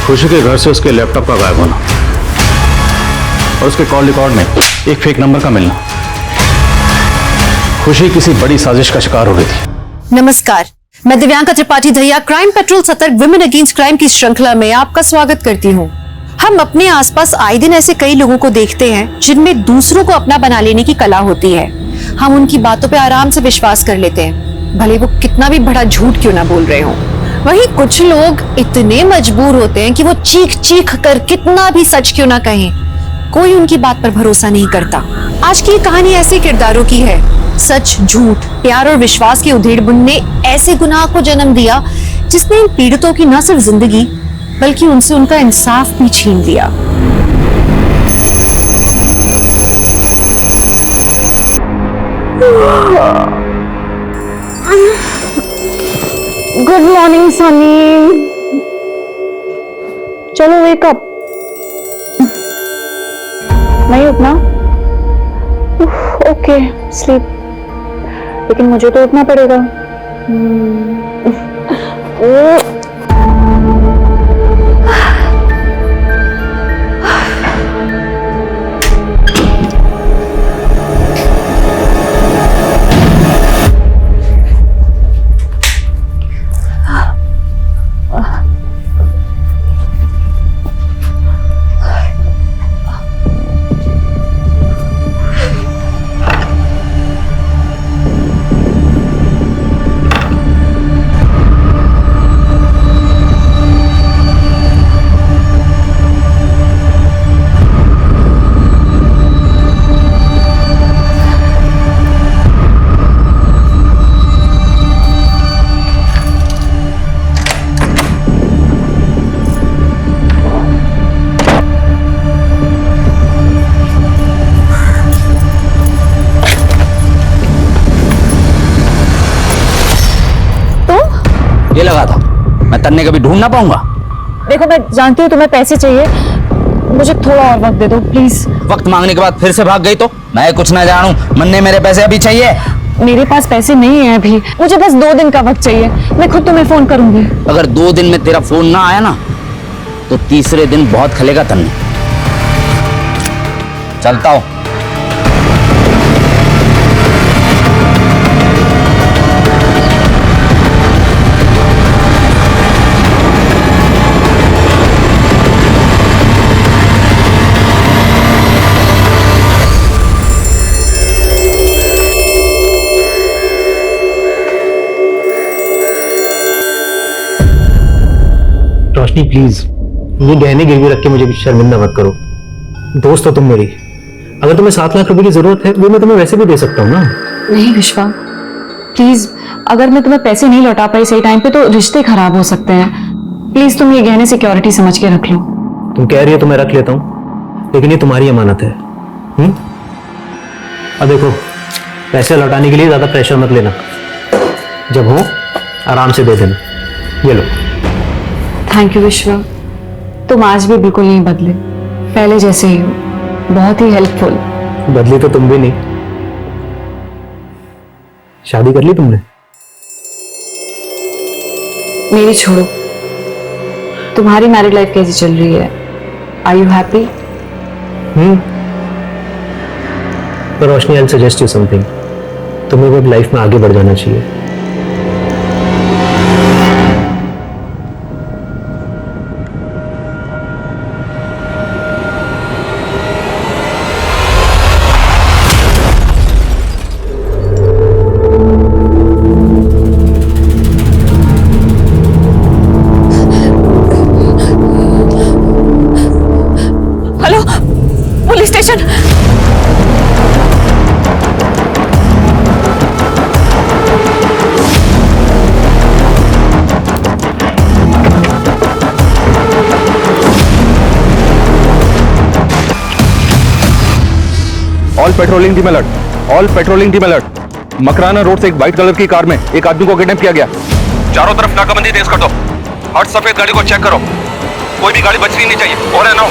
खुशी के घर से उसके लैपटॉप का गायब होना और उसके कॉल रिकॉर्ड में एक फेक नंबर का मिलना। खुशी किसी बड़ी साजिश का शिकार हो रही थी। नमस्कार, मैं दिव्यांका त्रिपाठी दहिया क्राइम पेट्रोल सतर्क विमेन अगेंस्ट क्राइम की श्रृंखला में आपका स्वागत करती हूँ। हम अपने आसपास आए दिन ऐसे कई लोगों को देखते हैं जिनमें दूसरों को अपना बना लेने की कला होती है। हम उनकी बातों पे आराम से विश्वास कर लेते हैं, भले वो कितना भी बड़ा झूठ क्यों ना बोल रहे हो। वहीं कुछ लोग इतने मजबूर होते हैं कि वो चीख चीख कर कितना भी सच क्यों ना कहें, कोई उनकी बात पर भरोसा नहीं करता। आज की कहानी ऐसे किरदारों की है। सच, झूठ, प्यार और विश्वास के उधेड़-बुन ने ऐसे गुनाह को जन्म दिया जिसने इन पीड़ितों की न सिर्फ जिंदगी बल्कि उनसे उनका इंसाफ भी छीन लिया। गुड मॉर्निंग सनी, चलो वेक अप। नहीं उठना? ओके स्लीप, लेकिन मुझे तो उठना पड़ेगा। ये लगा था, मैं तन्ने कभी ढूंढ ना पाऊंगा। देखो, मैं जानती हूँ तुम्हें पैसे चाहिए, मुझे थोड़ा और वक्त दे दो प्लीज। वक्त मांगने के बाद फिर से भाग गई तो मैं कुछ ना जानूं। मन्ने मेरे पैसे अभी चाहिए। मेरे पास पैसे नहीं है अभी, मुझे बस 2 दिन का वक्त चाहिए, मैं खुद तुम्हें फोन करूंगी। अगर 2 दिन में तेरा फोन ना आया ना तो तीसरे दिन बहुत खलेगा तन्ने। चलता हूं। रोशनी प्लीज, ये गहने गिरवी रख के मुझे शर्मिंदा मत करो। दोस्त हो तुम मेरी, अगर तुम्हें 7 लाख रुपए की जरूरत है वो मैं तुम्हें वैसे भी दे सकता हूँ ना। नहीं विश्वा, प्लीज, अगर मैं तुम्हें पैसे नहीं लौटा पाई सही टाइम पे तो रिश्ते खराब हो सकते हैं। प्लीज तुम ये गहने सिक्योरिटी समझ के रख लो। तुम कह रही हो तो मैं रख लेता हूँ, लेकिन ये तुम्हारी अमानत है। अब देखो, पैसे लौटाने के लिए ज्यादा प्रेशर मत लेना, जब हो आराम से दे देना। ये लो। थैंक यू विश्वा, तुम आज भी बिल्कुल नहीं बदले, पहले जैसे ही हो, बहुत ही हेल्पफुल। बदली तो तुम भी नहीं। शादी कर ली तुमने? मेरी छोड़ो, तुम्हारी मैरिड लाइफ कैसी चल रही है? Are you happy? पर Roshni, I suggest you something, तुम्हें वो लाइफ में आगे बढ़ जाना चाहिए। Police station. All patrolling team alert, all patrolling team alert. Makrana road से एक व्हाइट कलर की कार में एक आदमी को किडनैप किया गया। चारों तरफ नाकाबंदी तेज कर दो। हर सफेद गाड़ी को चेक करो, कोई भी गाड़ी बचनी नहीं चाहिए। और है ना,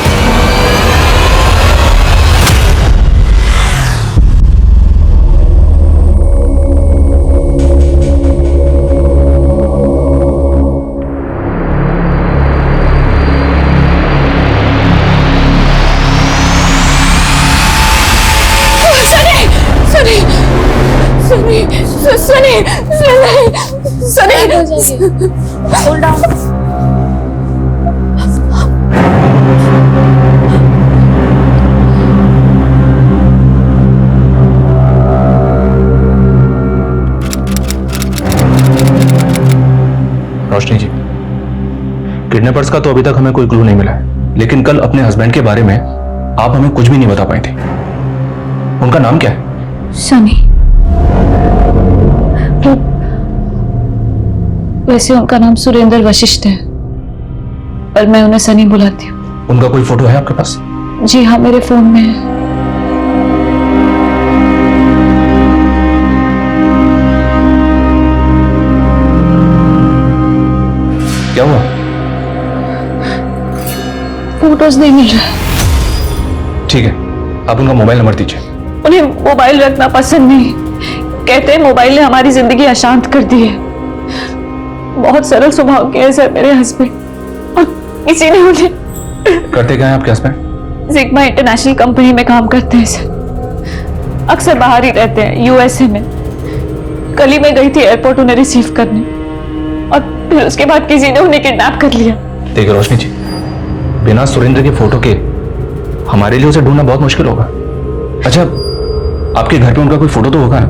सनी होल्ड डाउन। रोशनी जी, किडनैपर्स का तो अभी तक हमें कोई क्लू नहीं मिला है, लेकिन कल अपने हस्बैंड के बारे में आप हमें कुछ भी नहीं बता पाई थी। उनका नाम क्या है? सनी। वैसे उनका नाम सुरेंद्र वशिष्ठ है, पर मैं उन्हें सनी बुलाती हूँ। उनका कोई फोटो है आपके पास? जी हाँ, मेरे फोन में है। क्या हुआ? फोटोज नहीं मिल रहा। ठीक है, आप उनका मोबाइल नंबर दीजिए। उन्हें मोबाइल रखना पसंद नहीं, कहते हैं मोबाइल ने हमारी जिंदगी अशांत कर दी है। बहुत सरल स्वभाव के हैं सर मेरे हस्बैंड, और किसी ने उन्हें। करते क्या हैं आपके हस्बैंड? सिग्मा इंटरनेशनल कंपनी में काम करते हैं सर, अक्सर बाहर ही रहते हैं, यूएसए में। कल ही मैं गई थी एयरपोर्ट उन्हें रिसीव करने, और फिर उसके बाद किसी ने उन्हें किडनैप कर लिया। देखिए रोशनी जी, बिना सुरेंद्र के फोटो के हमारे लिए उसे ढूंढना बहुत मुश्किल होगा। अच्छा, आपके घर पे उनका कोई फोटो तो होगा ना?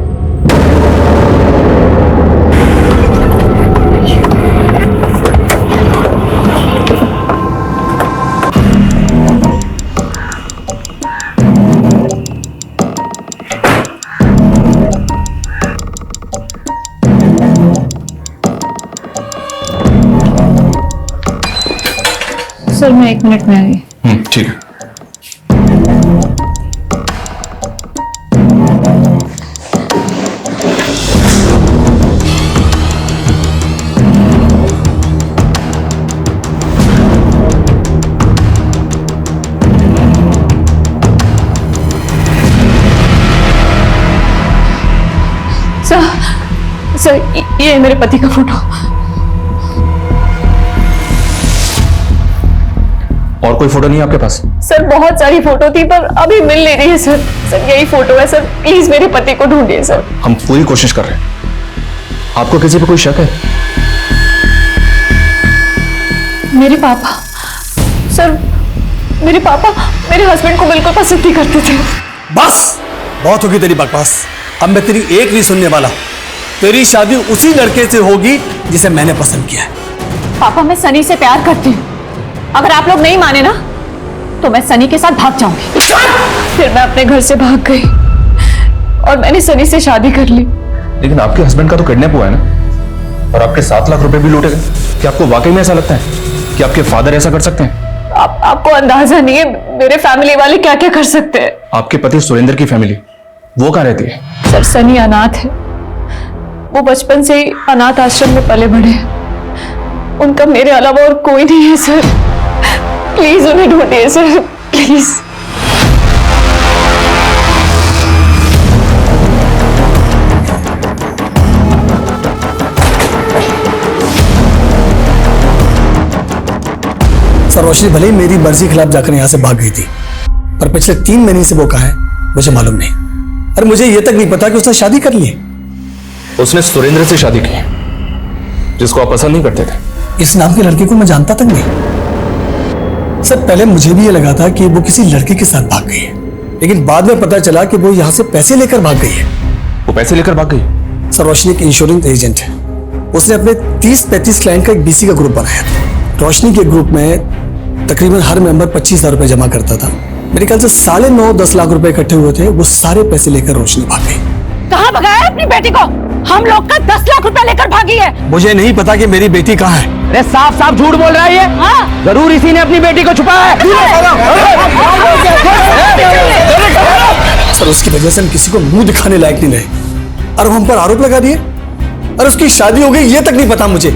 सर मैं 1 मिनट में आ गई। ठीक है। सर ये है मेरे पति का फोटो। और कोई फोटो नहीं है आपके पास? सर बहुत सारी फोटो थी पर अभी मिल नहीं रही है सर। सर यही फोटो है सर, प्लीज मेरे पति को ढूंढिए सर। हम पूरी कोशिश कर रहे हैं। आपको किसी पे कोई शक है? मेरे पापा सर, मेरे पापा मेरे हस्बैंड को बिल्कुल पसंद नहीं करते थे। बस बहुत होगी तेरी बकवास, अब मैं तेरी एक नहीं सुनने वाला। तेरी शादी उसी लड़के से होगी जिसे मैंने पसंद किया है। पापा मैं सनी से प्यार करती हूँ, अगर आप लोग नहीं माने ना तो मैं सनी के साथ भाग जाऊंगी। फिर मैं अपने घर से भाग गई और मैंने सनी से शादी कर ली। लेकिन आपके हस्बैंड का तो किडनैप हुआ है ना, और आपके 7 लाख रुपए भी लूटे गए। क्या आपको वाकई में ऐसा लगता है कि आपके फादर ऐसा कर सकते हैं? आपको अंदाजा नहीं है मेरे फैमिली वाले क्या क्या कर सकते हैं। आपके पति सुरेंद्र की फैमिली वो कहाँ रहती है? सर सनी अनाथ है, वो बचपन से ही अनाथ आश्रम में पले बढ़े हैं। उनका मेरे अलावा और कोई नहीं है सर, प्लीज उन्हें ढूंढिए सर, प्लीज। सर रोशनी भले ही मेरी मर्जी खिलाफ जाकर यहां से भाग गई थी, पर पिछले 3 महीने से वो कहाँ है मुझे मालूम नहीं। अरे मुझे ये तक नहीं पता कि उसने शादी कर ली। उसने सुरेंद्र से शादी की, जिसको आप पसंद नहीं करते थे। इस नाम के लड़के को मैं जानता तक नहीं। सर पहले मुझे भी ये लगा था कि वो किसी लड़के के साथ भाग गई है, लेकिन बाद में पता चला कि वो यहाँ से पैसे लेकर भाग गई है। वो पैसे लेकर भाग गई? सर रोशनी एक इंश्योरेंस एजेंट है, उसने अपने 30-35 क्लाइंट का एक बीसी का ग्रुप बनाया था। रोशनी के ग्रुप में तकरीबन हर मेंबर 25,000 रुपए जमा करता था। मेरे ख्याल से 9.5-10 लाख रुपए इकट्ठे हुए थे। वो सारे पैसे लेकर रोशनी भाग गई। कहाँ भगाया अपनी बेटी को? हम लोग का 10 लाख रुपया लेकर भागी है। मुझे नहीं पता कि मेरी बेटी कहाँ है। अरे साफ साफ झूठ बोल रहा है ये। हाँ? जरूर इसी ने अपनी बेटी को छुपाया है। सर उसकी वजह से हम किसी को मुंह दिखाने लायक नहीं रहे और हम पर आरोप लगा दिए। और उसकी शादी हो गई ये तक नहीं पता मुझे।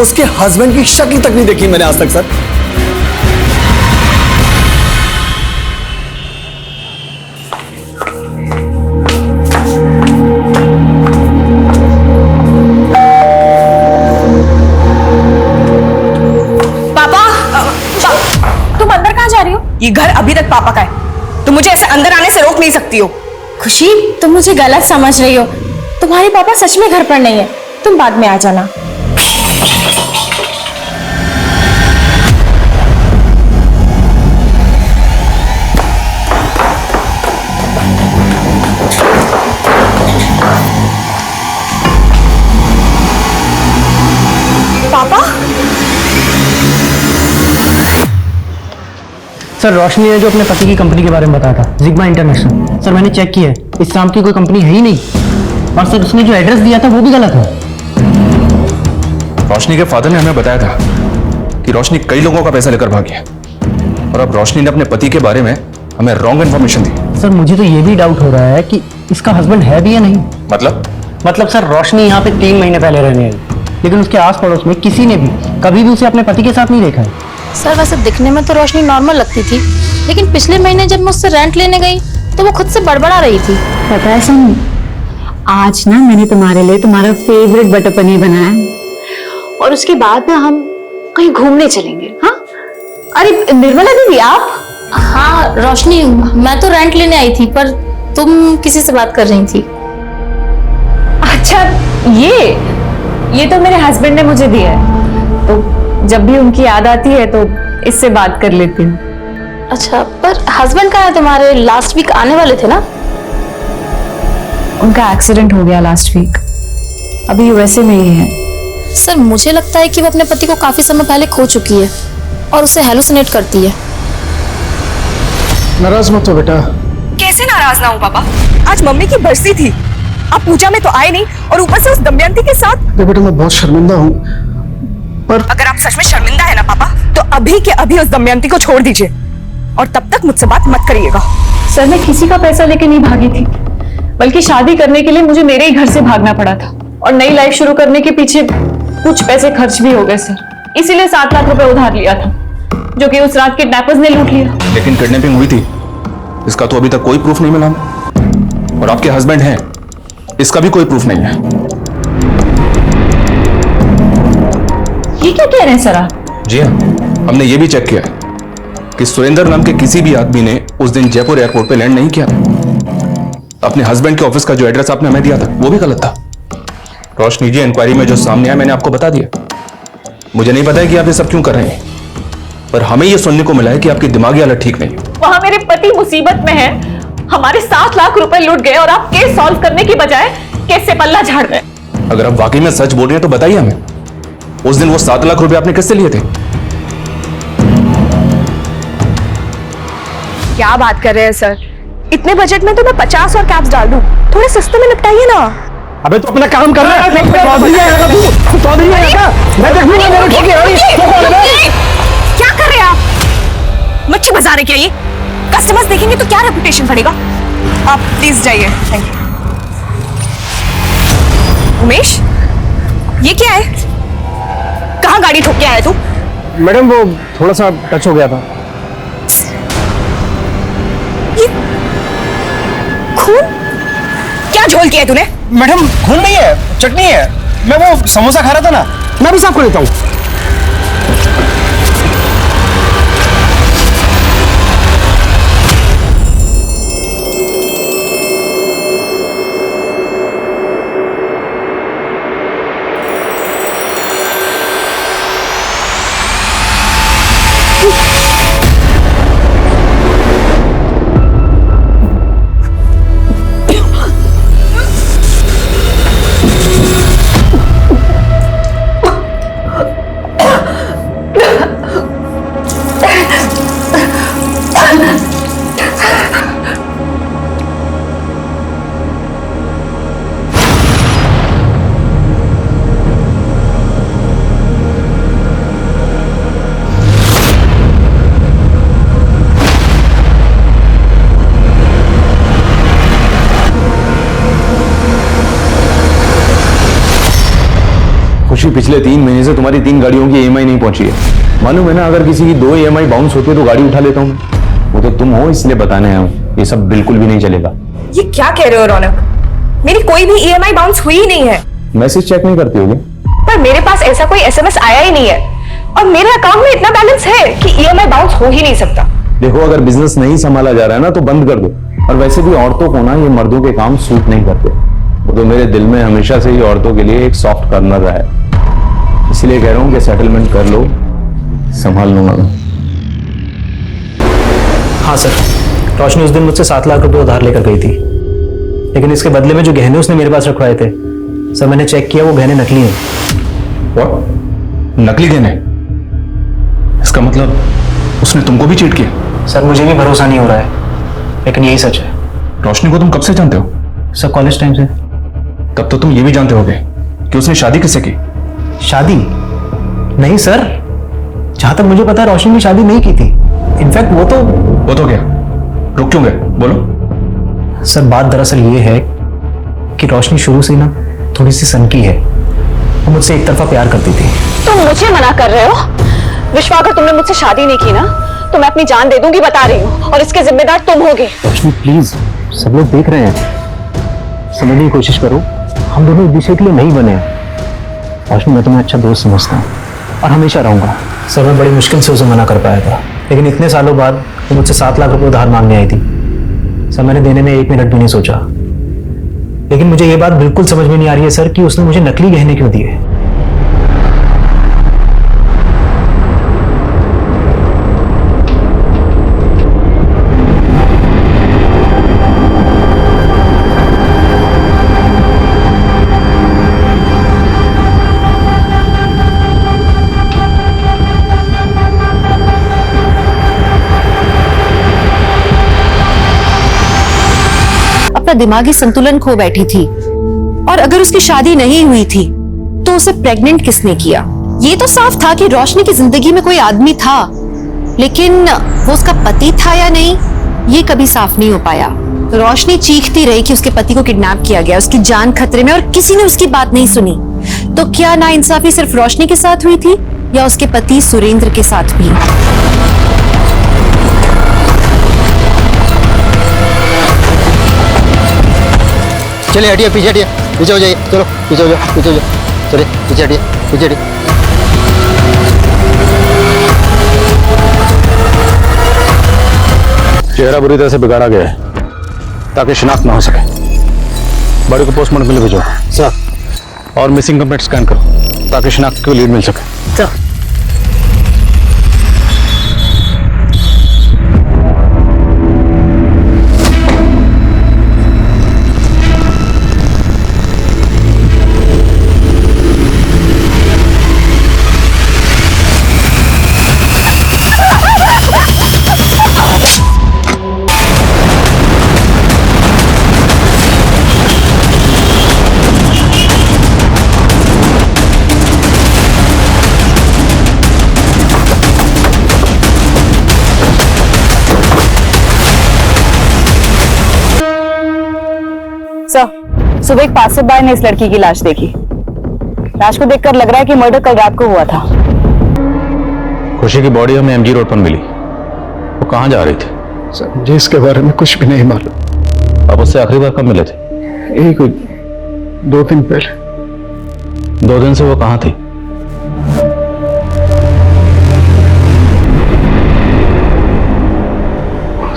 उसके हस्बैंड की शक्ल तक नहीं देखी मैंने आज तक। सर ये घर अभी तक पापा का है, तुम मुझे ऐसे अंदर आने से रोक नहीं सकती हो। खुशी तुम मुझे गलत समझ रही हो, तुम्हारे पापा सच में घर पर नहीं है। तुम बाद में आ जाना। पापा, सर रोशनी ने जो अपने पति की कंपनी के बारे में बताया था, जिग्मा इंटरनेशनल, सर मैंने चेक किया है, इस नाम की कोई कंपनी है ही नहीं। और सर उसने जो एड्रेस दिया था वो भी गलत है। रोशनी के फादर ने हमें बताया था कि रोशनी कई लोगों का पैसा लेकर भागी है, और अब रोशनी ने अपने पति के बारे में हमें रॉन्ग इन्फॉर्मेशन दी। सर मुझे तो ये भी डाउट हो रहा है कि इसका हस्बैंड है भी या नहीं। मतलब सर रोशनी यहाँ पे 3 महीने पहले रहने आई, लेकिन उसके आस पड़ोस में किसी ने भी कभी भी उसे अपने पति के साथ नहीं देखा है। सर वैसे दिखने में तो रोशनी नॉर्मल लगती थी, लेकिन पिछले महीने जब मैं उससे रेंट लेने गई तो वो खुद से बड़बड़ा रही थी। पता है सनी, आज ना मैंने तुम्हारे लिए तुम्हारा फेवरेट बटर पनीर बनाया है, और उसके बाद ना हम कहीं घूमने चलेंगे। हाँ, अरे निर्मला दीदी आप? हाँ रोशनी, मैं तो रेंट लेने आई थी, पर तुम किसी से बात कर रही थी। अच्छा, ये तो मेरे हस्बैंड ने मुझे दिया है, तो जब भी उनकी याद आती है तो इससे बात कर लेती हूँ। अच्छा, पर हस्बैंड कहाँ है तुम्हारे? लास्ट वीक आने वाले थे ना? उनका एक्सीडेंट हो गया लास्ट वीक, अभी यूएसए में ही है। सर मुझे लगता है कि वो अपने पति को काफी समय पहले खो चुकी है और उसे हेलुसिनेट करती है। नाराज मत हो बेटा। कैसे नाराज ना हूँ पापा? आज मम्मी की बरसी थी, आप पूजा में तो आए नहीं, और ऊपर से उस दमयंती के साथ। बेटा मैं बहुत शर्मिंदा हूँ, पर अगर आप सच में शर्मिंदा है ना पापा, तो अभी के अभी उस दमयंती को छोड़ दीजिए, और तब तक मुझसे बात मत करिएगा। सर मैं किसी का पैसा लेके नहीं भागी थी, बल्कि शादी करने के लिए मुझे मेरे ही घर से भागना पड़ा था, और नई लाइफ शुरू करने के पीछे कुछ पैसे खर्च भी हो गए सर। इसीलिए 7 लाख रुपए उधार लिया था, जो कि उस रात किडनैपर्स ने लूट लिया। लेकिन किडनैपिंग हुई थी, इसका तो अभी तक कोई प्रूफ नहीं मिला, और आपके हस्बैंड हैं, इसका भी कोई प्रूफ नहीं है। ये क्या कह रहे हैं सर आप? जी हाँ, हमने ये भी चेक किया है कि सुरेंद्र नाम के किसी भी आदमी ने उस दिन जयपुर एयरपोर्ट पे लैंड नहीं किया था। अपने हस्बैंड के ऑफिस का जो एड्रेस आपने हमें दिया था वो भी गलत था। रोशनी जी, इंक्वायरी में जो सामने आया मैंने आपको बता दिया। मुझे नहीं पता है कि आप ये सब क्यों कर रहे हैं, पर हमें यह सुनने को मिला है कि आपकी दिमागी हालत ठीक नहीं है। वहां मेरे पति मुसीबत में है, हमारे 7 लाख रुपए लूट गए, और आप केस सॉल्व करने की बजाय केस से पल्ला झाड़ रहे हैं। अगर आप वाकई में सच बोल रहे हैं तो बताइए हमें, उस दिन वो 7 लाख रुपए आपने किससे लिए थे? क्या बात कर रहे हैं सर, इतने बजट में तो मैं 50 और कैप्स डाल दूं, थोड़े सस्ते में निपटाइए ना। अबे तो अपना काम कर रहा है। मैं देखूंगा मेरे ठेके। क्या कर रहे हैं आप? मच्छी बाजार है क्या ये? कस्टमर्स देखेंगे तो क्या रेपुटेशन पड़ेगा? आप प्लीज जाइए। Thank you. उमेश, ये क्या है? कहाँ गाड़ी ठोक के आया तू? मैडम वो थोड़ा सा टच हो गया था। ये खून? क्या झोल किया है तूने? मैडम खून नहीं है, चटनी है। मैं वो समोसा खा रहा था ना, मैं भी साफ कर देता हूँ। खुशी, पिछले 3 महीने से तुम्हारी 3 गाड़ियों की EMI नहीं पहुंची है। मालूम है ना, अगर किसी की 2 EMI बाउंस होती है तो गाड़ी उठा लेता हूँ। वो तो तुम हो, इसलिए बताने आया हूँ। ये सब बिल्कुल भी नहीं चलेगा। ये क्या कह रहे हो रौनक? मेरी कोई भी EMI बाउंस हुई ही नहीं है। मैसेज चेक नहीं करती होगी? पर मेरे पास ऐसा कोई SMS आया ही नहीं है, और मेरे अकाउंट में इतना बैलेंस है कि EMI बाउंस हो ही नहीं सकता। देखो, अगर बिजनेस नहीं संभाला जा रहा है ना तो बंद कर दो। और वैसे भी औरतों को ना ये मर्दों के काम सूट नहीं करते। वो तो मेरे दिल में हमेशा से ही औरतों के लिए एक सॉफ्ट कॉर्नर रहा है, इसलिए कह रहा हूं कि सेटलमेंट कर लो, संभाल लूंगा मैं। हाँ सर, रोशनी उस दिन मुझसे 7 लाख रुपए उधार लेकर गई थी, लेकिन इसके बदले में जो गहने उसने मेरे पास रखवाए थे सर, मैंने चेक किया, वो गहने नकली हैं। What? नकली गहने? इसका मतलब उसने तुमको भी चीट किया? सर मुझे भी भरोसा नहीं हो रहा है, लेकिन यही सच है। रोशनी को तुम कब से जानते हो? सर कॉलेज टाइम से। तब तो तुम ये भी जानते होगे कि उसने शादी किससे की? शादी? नहीं सर, जहां तक मुझे पता है रोशनी ने शादी नहीं की थी। इनफैक्ट वो तो क्या? रुक क्यों गए? बोलो। सर बात दरअसल ये है कि रोशनी शुरू से ना थोड़ी सी सनकी है, वो मुझसे एक तरफा प्यार करती थी। तुम मुझे मना कर रहे हो? विश्वा, अगर तुमने मुझसे शादी नहीं की ना तो मैं अपनी जान दे दूंगी, बता रही हूँ, और इसके जिम्मेदार तुम होगे। रोशनी प्लीज, सब लोग देख रहे हैं, समझने की कोशिश करो, हम दोनों एक दूसरे के लिए नहीं बने हैं। रोशनी मैं तुम्हें अच्छा दोस्त समझता हूँ और हमेशा रहूंगा। सर मैं बड़ी मुश्किल से उसे मना कर पाया था, लेकिन इतने सालों बाद वो मुझसे 7 लाख रुपए उधार मांगने आई थी। सर मैंने देने में 1 मिनट भी नहीं सोचा, लेकिन मुझे ये बात बिल्कुल समझ में नहीं आ रही है सर कि उसने मुझे नकली गहने क्यों दिए। अपना दिमागी संतुलन खो बैठी थी, और अगर उसकी शादी नहीं हुई थी तो उसे प्रेग्नेंट किसने किया? ये तो साफ था कि रोशनी की जिंदगी में कोई आदमी था, लेकिन वो उसका पति था या नहीं ये कभी साफ नहीं हो पाया। रोशनी चीखती रही कि उसके पति को किडनैप किया गया, उसकी जान खतरे में, और किसी ने उसकी बात नहीं सुनी। तो क्या नाइंसाफी सिर्फ रोशनी के साथ हुई थी या उसके पति सुरेंद्र के साथ भी? चलिए हटिए, पीछे हटिए, पीछे हो जाइए, चलो पीछे हो जाओ, पीछे हो जाओ, चलिए पीछे हटिए, पीछे हटिए। चेहरा बुरी तरह से बिगाड़ा गया है ताकि शिनाख्त ना हो सके। बॉडी को पोस्टमार्टम के लिए भेजो सर, और मिसिंग कंप्लेंट स्कैन करो ताकि शिनाख्त की लीड मिल सके सर। सर, सुबह एक पासरबाई ने इस लड़की की लाश देखी। लाश को देखकर लग रहा है कि मर्डर कल रात को हुआ था। खुशी की बॉडी हमें एमजी रोड पर मिली। वो कहाँ जा रही थी? सर मुझे इसके बारे में कुछ भी नहीं मालूम। आप उससे आखिरी बार कब मिले थे? एक 2 दिन पहले। 2 दिन से वो कहाँ थी?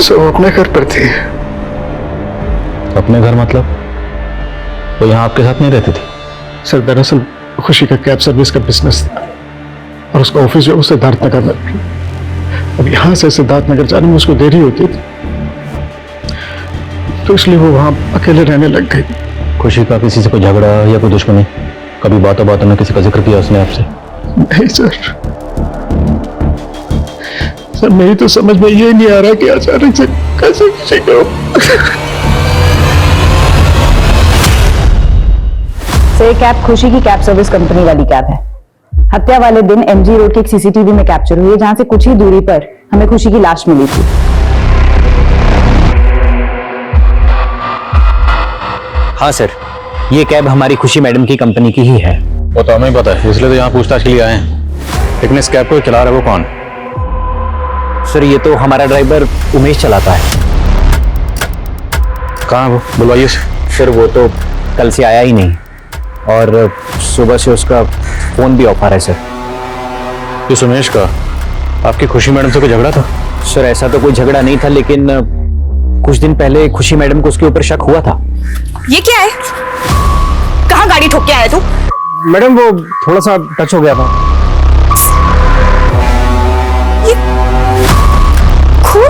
सर वो अपने घर पर थी। अपने घर मतलब? वो यहाँ आपके साथ नहीं रहती थी? सर दरअसल खुशी का कैब सर्विस का बिजनेस था और उसका ऑफिस जो है सिद्धार्थनगर में थी। अब यहाँ से सिद्धार्थनगर जाने में उसको देरी होती थी, तो इसलिए वो वहाँ अकेले रहने लग गई। खुशी का किसी से कोई झगड़ा या कोई दुश्मनी? कभी बातों बातों में किसी का जिक्र किया उसने आपसे? नहीं सर, सर मेरी तो समझ में ये नहीं आ रहा कि अचानक से कैसे किसी को। सर ये कैब खुशी की कैब सर्विस कंपनी वाली कैब है। हत्या वाले दिन एमजी रोड के एक सीसीटीवी में कैप्चर हुई है, जहां से कुछ ही दूरी पर हमें खुशी की लाश मिली थी। हाँ सर, ये कैब हमारी खुशी मैडम की कंपनी की ही है। वो तो हमें पता है, इसलिए तो यहाँ पूछताछ के लिए आए हैं। लेकिन इस कैब को चला रहा है वो कौन? सर ये तो हमारा ड्राइवर उमेश चलाता है। कहाँ वो? बुलवाइए। सर वो तो कल से आया ही नहीं, और सुबह से उसका फोन भी ऑफ आ रहा है सर। इस उमेश का आपकी खुशी मैडम से कोई झगड़ा था? सर ऐसा तो कोई झगड़ा नहीं था, लेकिन कुछ दिन पहले खुशी मैडम को उसके ऊपर शक हुआ था। ये क्या है? कहाँ गाड़ी ठोक के आया तू? मैडम वो थोड़ा सा टच हो गया था। ये खून?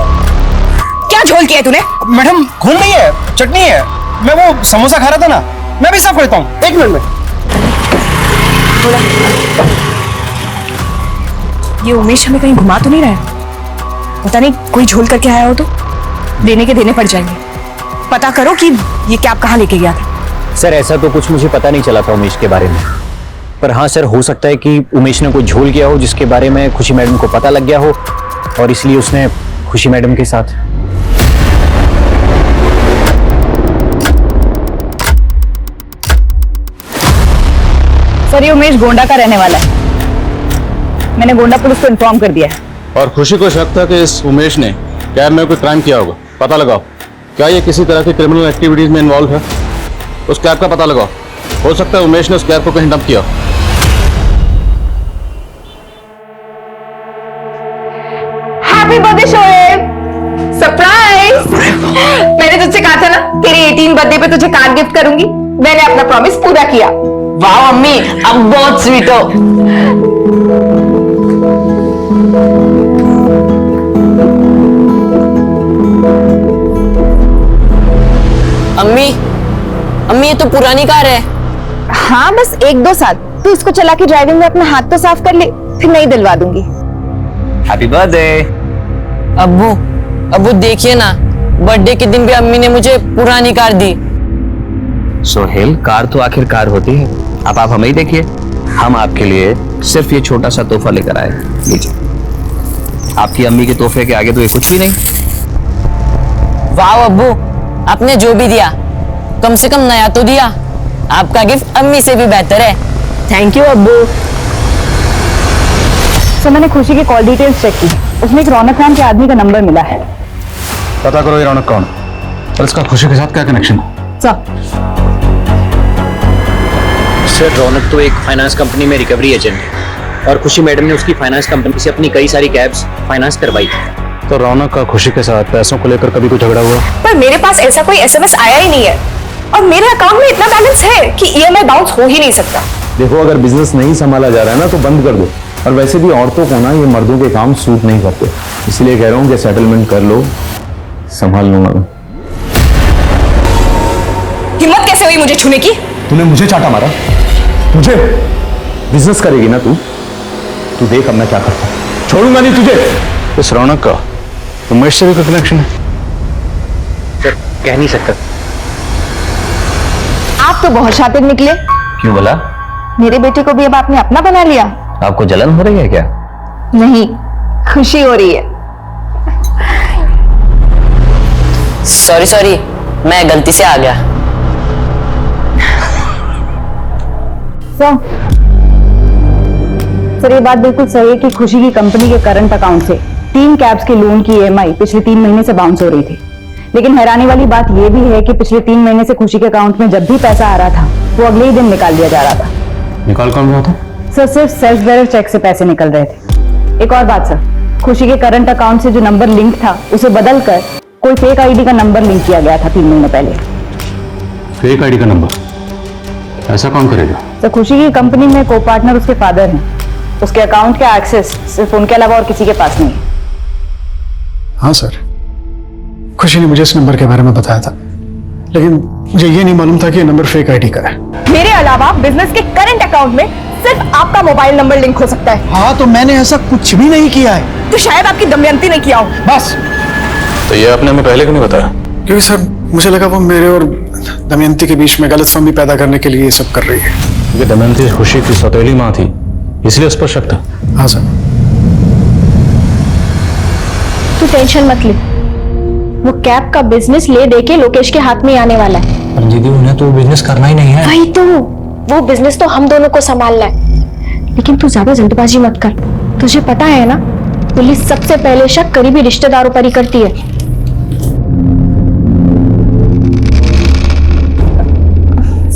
क्या झोल किया है तूने? मैडम खून नहीं है, चटनी है। मैं वो समोसा खा रहा था ना, मैं भी साफ करता हूँ, 1 मिनट में। ये उमेश हमें कहीं घुमा तो नहीं रहा है? पता नहीं कोई झोल करके आया हो तो देने के देने पड़ जाएंगे। पता करो कि ये कैब कहाँ लेके गया था। सर ऐसा तो कुछ मुझे पता नहीं चला था उमेश के बारे में, पर हाँ सर हो सकता है कि उमेश ने कोई झोल किया हो जिसके बारे में खुशी मैडम को पता लग गया हो और इसलिए उसने खुशी मैडम के साथ। सर ये उमेश गोंडा का रहने वाला है, मैंने गोंडा पुलिस को इन्फॉर्म कर दिया है। और खुशी को शक था कि इस उमेश ने कैब में कोई क्राइम किया होगा। पता लगाओ क्या ये किसी तरह की क्रिमिनल एक्टिविटीज में इन्वॉल्व है। उस कैब का पता लगाओ, हो सकता है उमेश ने उस कैब को कहीं डंप किया। Happy birthday Shoaib, surprise. मैंने तुझसे कहा था ना तेरे 18 बर्थडे पे तुझे कार गिफ्ट करूंगी, मैंने अपना प्रॉमिस पूरा किया। वाह अम्मी, अब बहुत स्वीट हो। अम्मी, अम्मी ये तो पुरानी कार है। हाँ बस 1-2 साल, तू इसको चला के ड्राइविंग में अपना हाथ तो साफ कर ले, फिर नई दिलवा दूंगी। Happy birthday. अब्बू, अब्बू देखिए ना, बर्थडे के दिन भी अम्मी ने मुझे पुरानी कार दी। सोहेल, कार तो आखिर कार होती है। अब आप हमें ही देखिए, हम आपके लिए सिर्फ ये छोटा सा तोहफा लेकर आए। लीजिए, आपकी अम्मी के तोहफे के आगे तो ये कुछ भी नहीं। वाह अब्बू, आपने जो भी दिया कम से कम नया तो दिया। आपका गिफ्ट अम्मी से भी बेहतर है। थैंक यू अब्बू। सर मैंने खुशी की कॉल डिटेल्स चेक की, उसमें एक रौनक नाम के आदमी का नंबर मिला है। पता करो ये रौनक कौन और इसका खुशी के साथ क्या कनेक्शन है। सर रौनक तो एक फाइनेंस कंपनी में रिकवरी एजेंट है और खुशी मैडम ने उसकी फाइनेंस कंपनी से अपनी कई सारी कैब्स फाइनेंस करवाई थी। तो रौनक का खुशी के साथ पैसों को लेकर कभी कोई झगड़ा हुआ? पर मेरे पास ऐसा कोई एसएमएस आया ही नहीं है और मेरे अकाउंट में इतना बैलेंस है कि ईएमआई बाउंस हो ही नहीं सकता। देखो अगर बिजनेस नहीं संभाला जा रहा है ना तो बंद कर दो। और वैसे भी औरतों को ना ये मर्दों के काम सूट नहीं करते, इसलिए कह रहा हूँ कि सेटलमेंट कर लो, संभाल लूंगा मैं। हिम्मत कैसे हुई मुझे छूने की? तूने मुझे चाटा मारा, मुझे? बिजनेस करेगी ना तू? तू देख अब मैं क्या करता हूं, छोड़ूंगा नहीं तुझे। इस रौनक का उमेश से भी कोई कनेक्शन है? सर कह नहीं सकता। आप तो बहुत शातिर निकले। क्यों बोला? मेरे बेटे को भी अब आपने अपना बना लिया। आपको जलन हो रही है क्या? नहीं, खुशी हो रही है। सॉरी सॉरी, मैं गलती से आ गया। सर ये बात बिल्कुल सही है कि खुशी की कंपनी के करंट अकाउंट से 3 कैब्स के लोन की ईएमआई पिछले 3 महीने से बाउंस हो रही थी। लेकिन हैरानी वाली बात यह भी है कि पिछले 3 महीने से खुशी के अकाउंट में जब भी पैसा आ रहा था वो अगले ही दिन निकाल दिया जा रहा था। निकाल कौन रहा था? सर सिर्फ सेल्फ बेरर चेक से पैसे निकल रहे थे। एक और बात सर, खुशी के करंट अकाउंट से जो नंबर लिंक था उसे बदलकर कोई फेक आईडी का नंबर लिंक किया गया था 3 महीने पहले। फेक आईडी का नंबर? ऐसा कौन करेगा? सर खुशी की कंपनी में को पार्टनर उसके फादर हैं। उसके अकाउंट का एक्सेस सिर्फ उनके अलावा और किसी के पास नहीं है। हाँ सर, खुशी ने मुझे इस नंबर के बारे में बताया था, लेकिन मुझे ये नहीं मालूम था कि ये नंबर फेक आईडी का है। मेरे अलावा बिजनेस के करंट अकाउंट में सिर्फ आपका मोबाइल नंबर लिंक हो सकता है। हाँ तो मैंने ऐसा कुछ भी नहीं किया है। तो शायद आपकी दमयंती ने किया हो। बस। तो ये आपने हमें पहले क्यों नहीं बताया? क्योंकि सर मुझे लगा वो मेरे और दमयंती के बीच में गलतफहमी पैदा करने के लिए ये सब कर रही है। क्योंकि दमयंती खुशी की सौतेली माँ थी, इसलिए उस पर शक था। हाँ सर। तू टेंशन मत ले, वो कैब का बिजनेस ले दे के लोकेश के हाथ में आने वाला है। पर दीदी उन्हें तो बिजनेस करना ही नहीं है। वही तो, वो बिजनेस तो हम दोनों को संभालना है। लेकिन तू ज्यादा जल्दबाजी मत कर, तुझे पता है ना पुलिस सबसे पहले शक करीबी रिश्तेदारों पर ही करती है।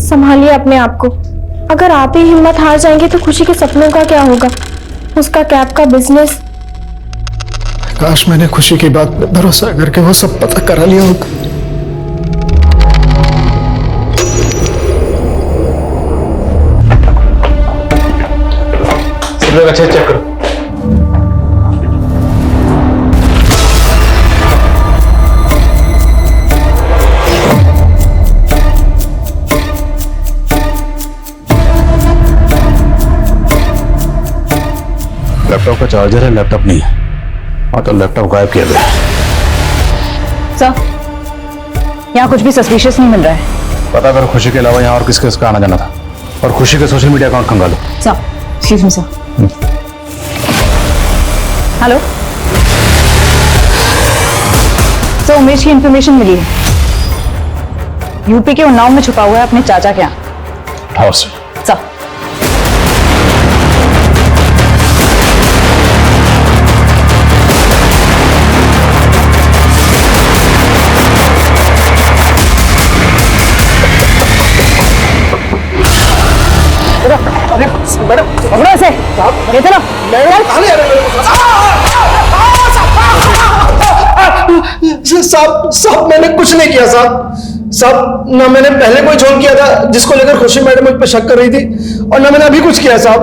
संभालिए अपने आप को, अगर आप ही हिम्मत हार जाएंगे तो खुशी के सपनों का क्या होगा? उसका कैब का बिजनेस। काश मैंने खुशी की बात पर भरोसा करके वो सब पता करा लिया होता। लोग अच्छे चेक करो। लैपटॉप का चार्जर है, लैपटॉप नहीं है। हाँ तो लैपटॉप गायब किया गया। सर, यहाँ कुछ भी सस्पिशियस नहीं मिल रहा है। पता करो खुशी के अलावा यहाँ और किस किसका आना जाना था, और खुशी के सोशल मीडिया अकाउंट खंगालो। Sir, excuse me sir. Hello sir, Umesh की इंफॉर्मेशन मिली है। यूपी के उन्नाव में छुपा हुआ है अपने चाचा के यहाँ। हाँ सर। सर, मैडम पकड़ो इसे। ये चलो। साहब साहब मैंने कुछ नहीं किया साहब। साहब ना मैंने पहले कोई झोल किया था जिसको लेकर खुशी मैडम मुझ पर शक कर रही थी, और ना मैंने अभी कुछ किया साहब।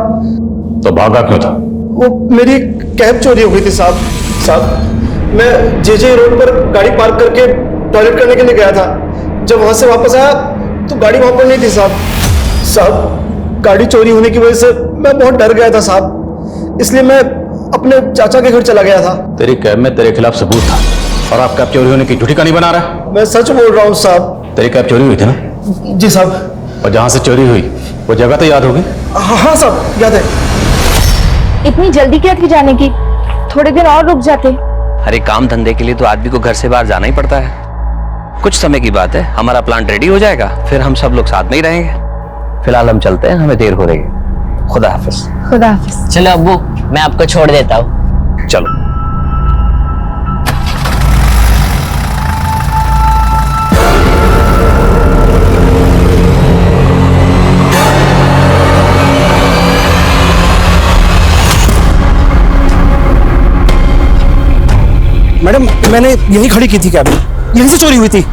तो भागा क्यों था? वो मेरी कैब चोरी हो गई थी साहब। साहब मैं जे रोड पर गाड़ी पार्क करके टॉयलेट करने के लिए गया था। जब वहां से वापस आया तो गाड़ी वहां पर नहीं थी साहब। साहब गाड़ी चोरी होने की वजह से मैं बहुत डर गया था साहब, इसलिए मैं अपने चाचा के घर चला गया था। तेरी कैब में तेरे खिलाफ सबूत था, और आप कैब चोरी होने की झूठी कहानी बना रहा है। मैं सच बोल रहा हूँ साहब। तेरी कैब चोरी हुई थी ना? जी साहब। और जहां से चोरी हुई वो जगह तो याद होगी? हाँ साहब याद है। इतनी जल्दी क्या थी जाने की? थोड़े दिन और रुक जाते। अरे काम धंधे के लिए तो आदमी को घर से बाहर जाना ही पड़ता है। कुछ समय की बात है, हमारा प्लान रेडी हो जाएगा, फिर हम सब लोग साथ में ही रहेंगे। फिलहाल हम चलते हैं, हमें देर हो रही है। खुदा हाफिज। खुदा हाफिज। चलो अब्बू, मैं आपको छोड़ देता हूँ। चलो। मैडम मैंने यही खड़ी की थी कैब, यहीं से चोरी हुई थी।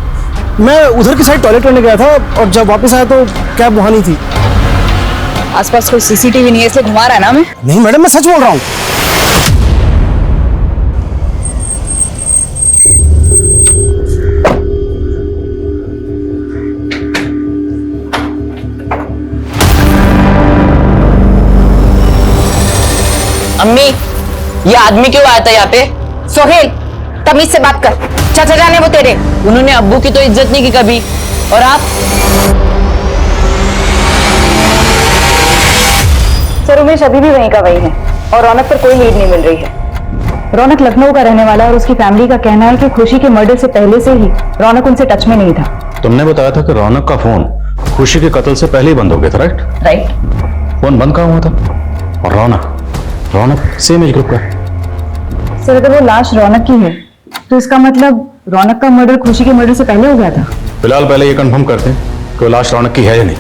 मैं उधर की साइड टॉयलेट करने गया था, और जब वापस आया तो कैब वहां नहीं थी। आसपास कोई सीसीटीवी नहीं है इसलिए घुमा रहा है ना मैं? नहीं मैडम मैं सच बोल रहा हूँ। अम्मी, ये आदमी क्यों आया था यहाँ पे? सोहेल, तमीज से बात कर। चाचा जाने वो तेरे। उन्होंने अब्बू की तो इज्जत नहीं की कभी, और आप? सर, उमेश अभी भी वहीं का वही है, और रौनक पर कोई लीड नहीं मिल रही है। रौनक लखनऊ का रहने वाला है, और उसकी फैमिली का कहना है कि खुशी के मर्डर से पहले से ही रौनक उनसे टच में नहीं था। तुमने बताया था कि रौनक का फोन खुशी के कत्ल से पहले ही बंद हो गया था, राइट? राइट। फोन बंद कहाँ हुआ था? और रौनक सेम एज ग्रुप का। सर, अगर वो लाश रौनक की है तो इसका मतलब रौनक का मर्डर खुशी के मर्डर से पहले हो गया था। फिलहाल पहले ये कंफर्म करते हैं कि वो लाश रौनक की है या नहीं।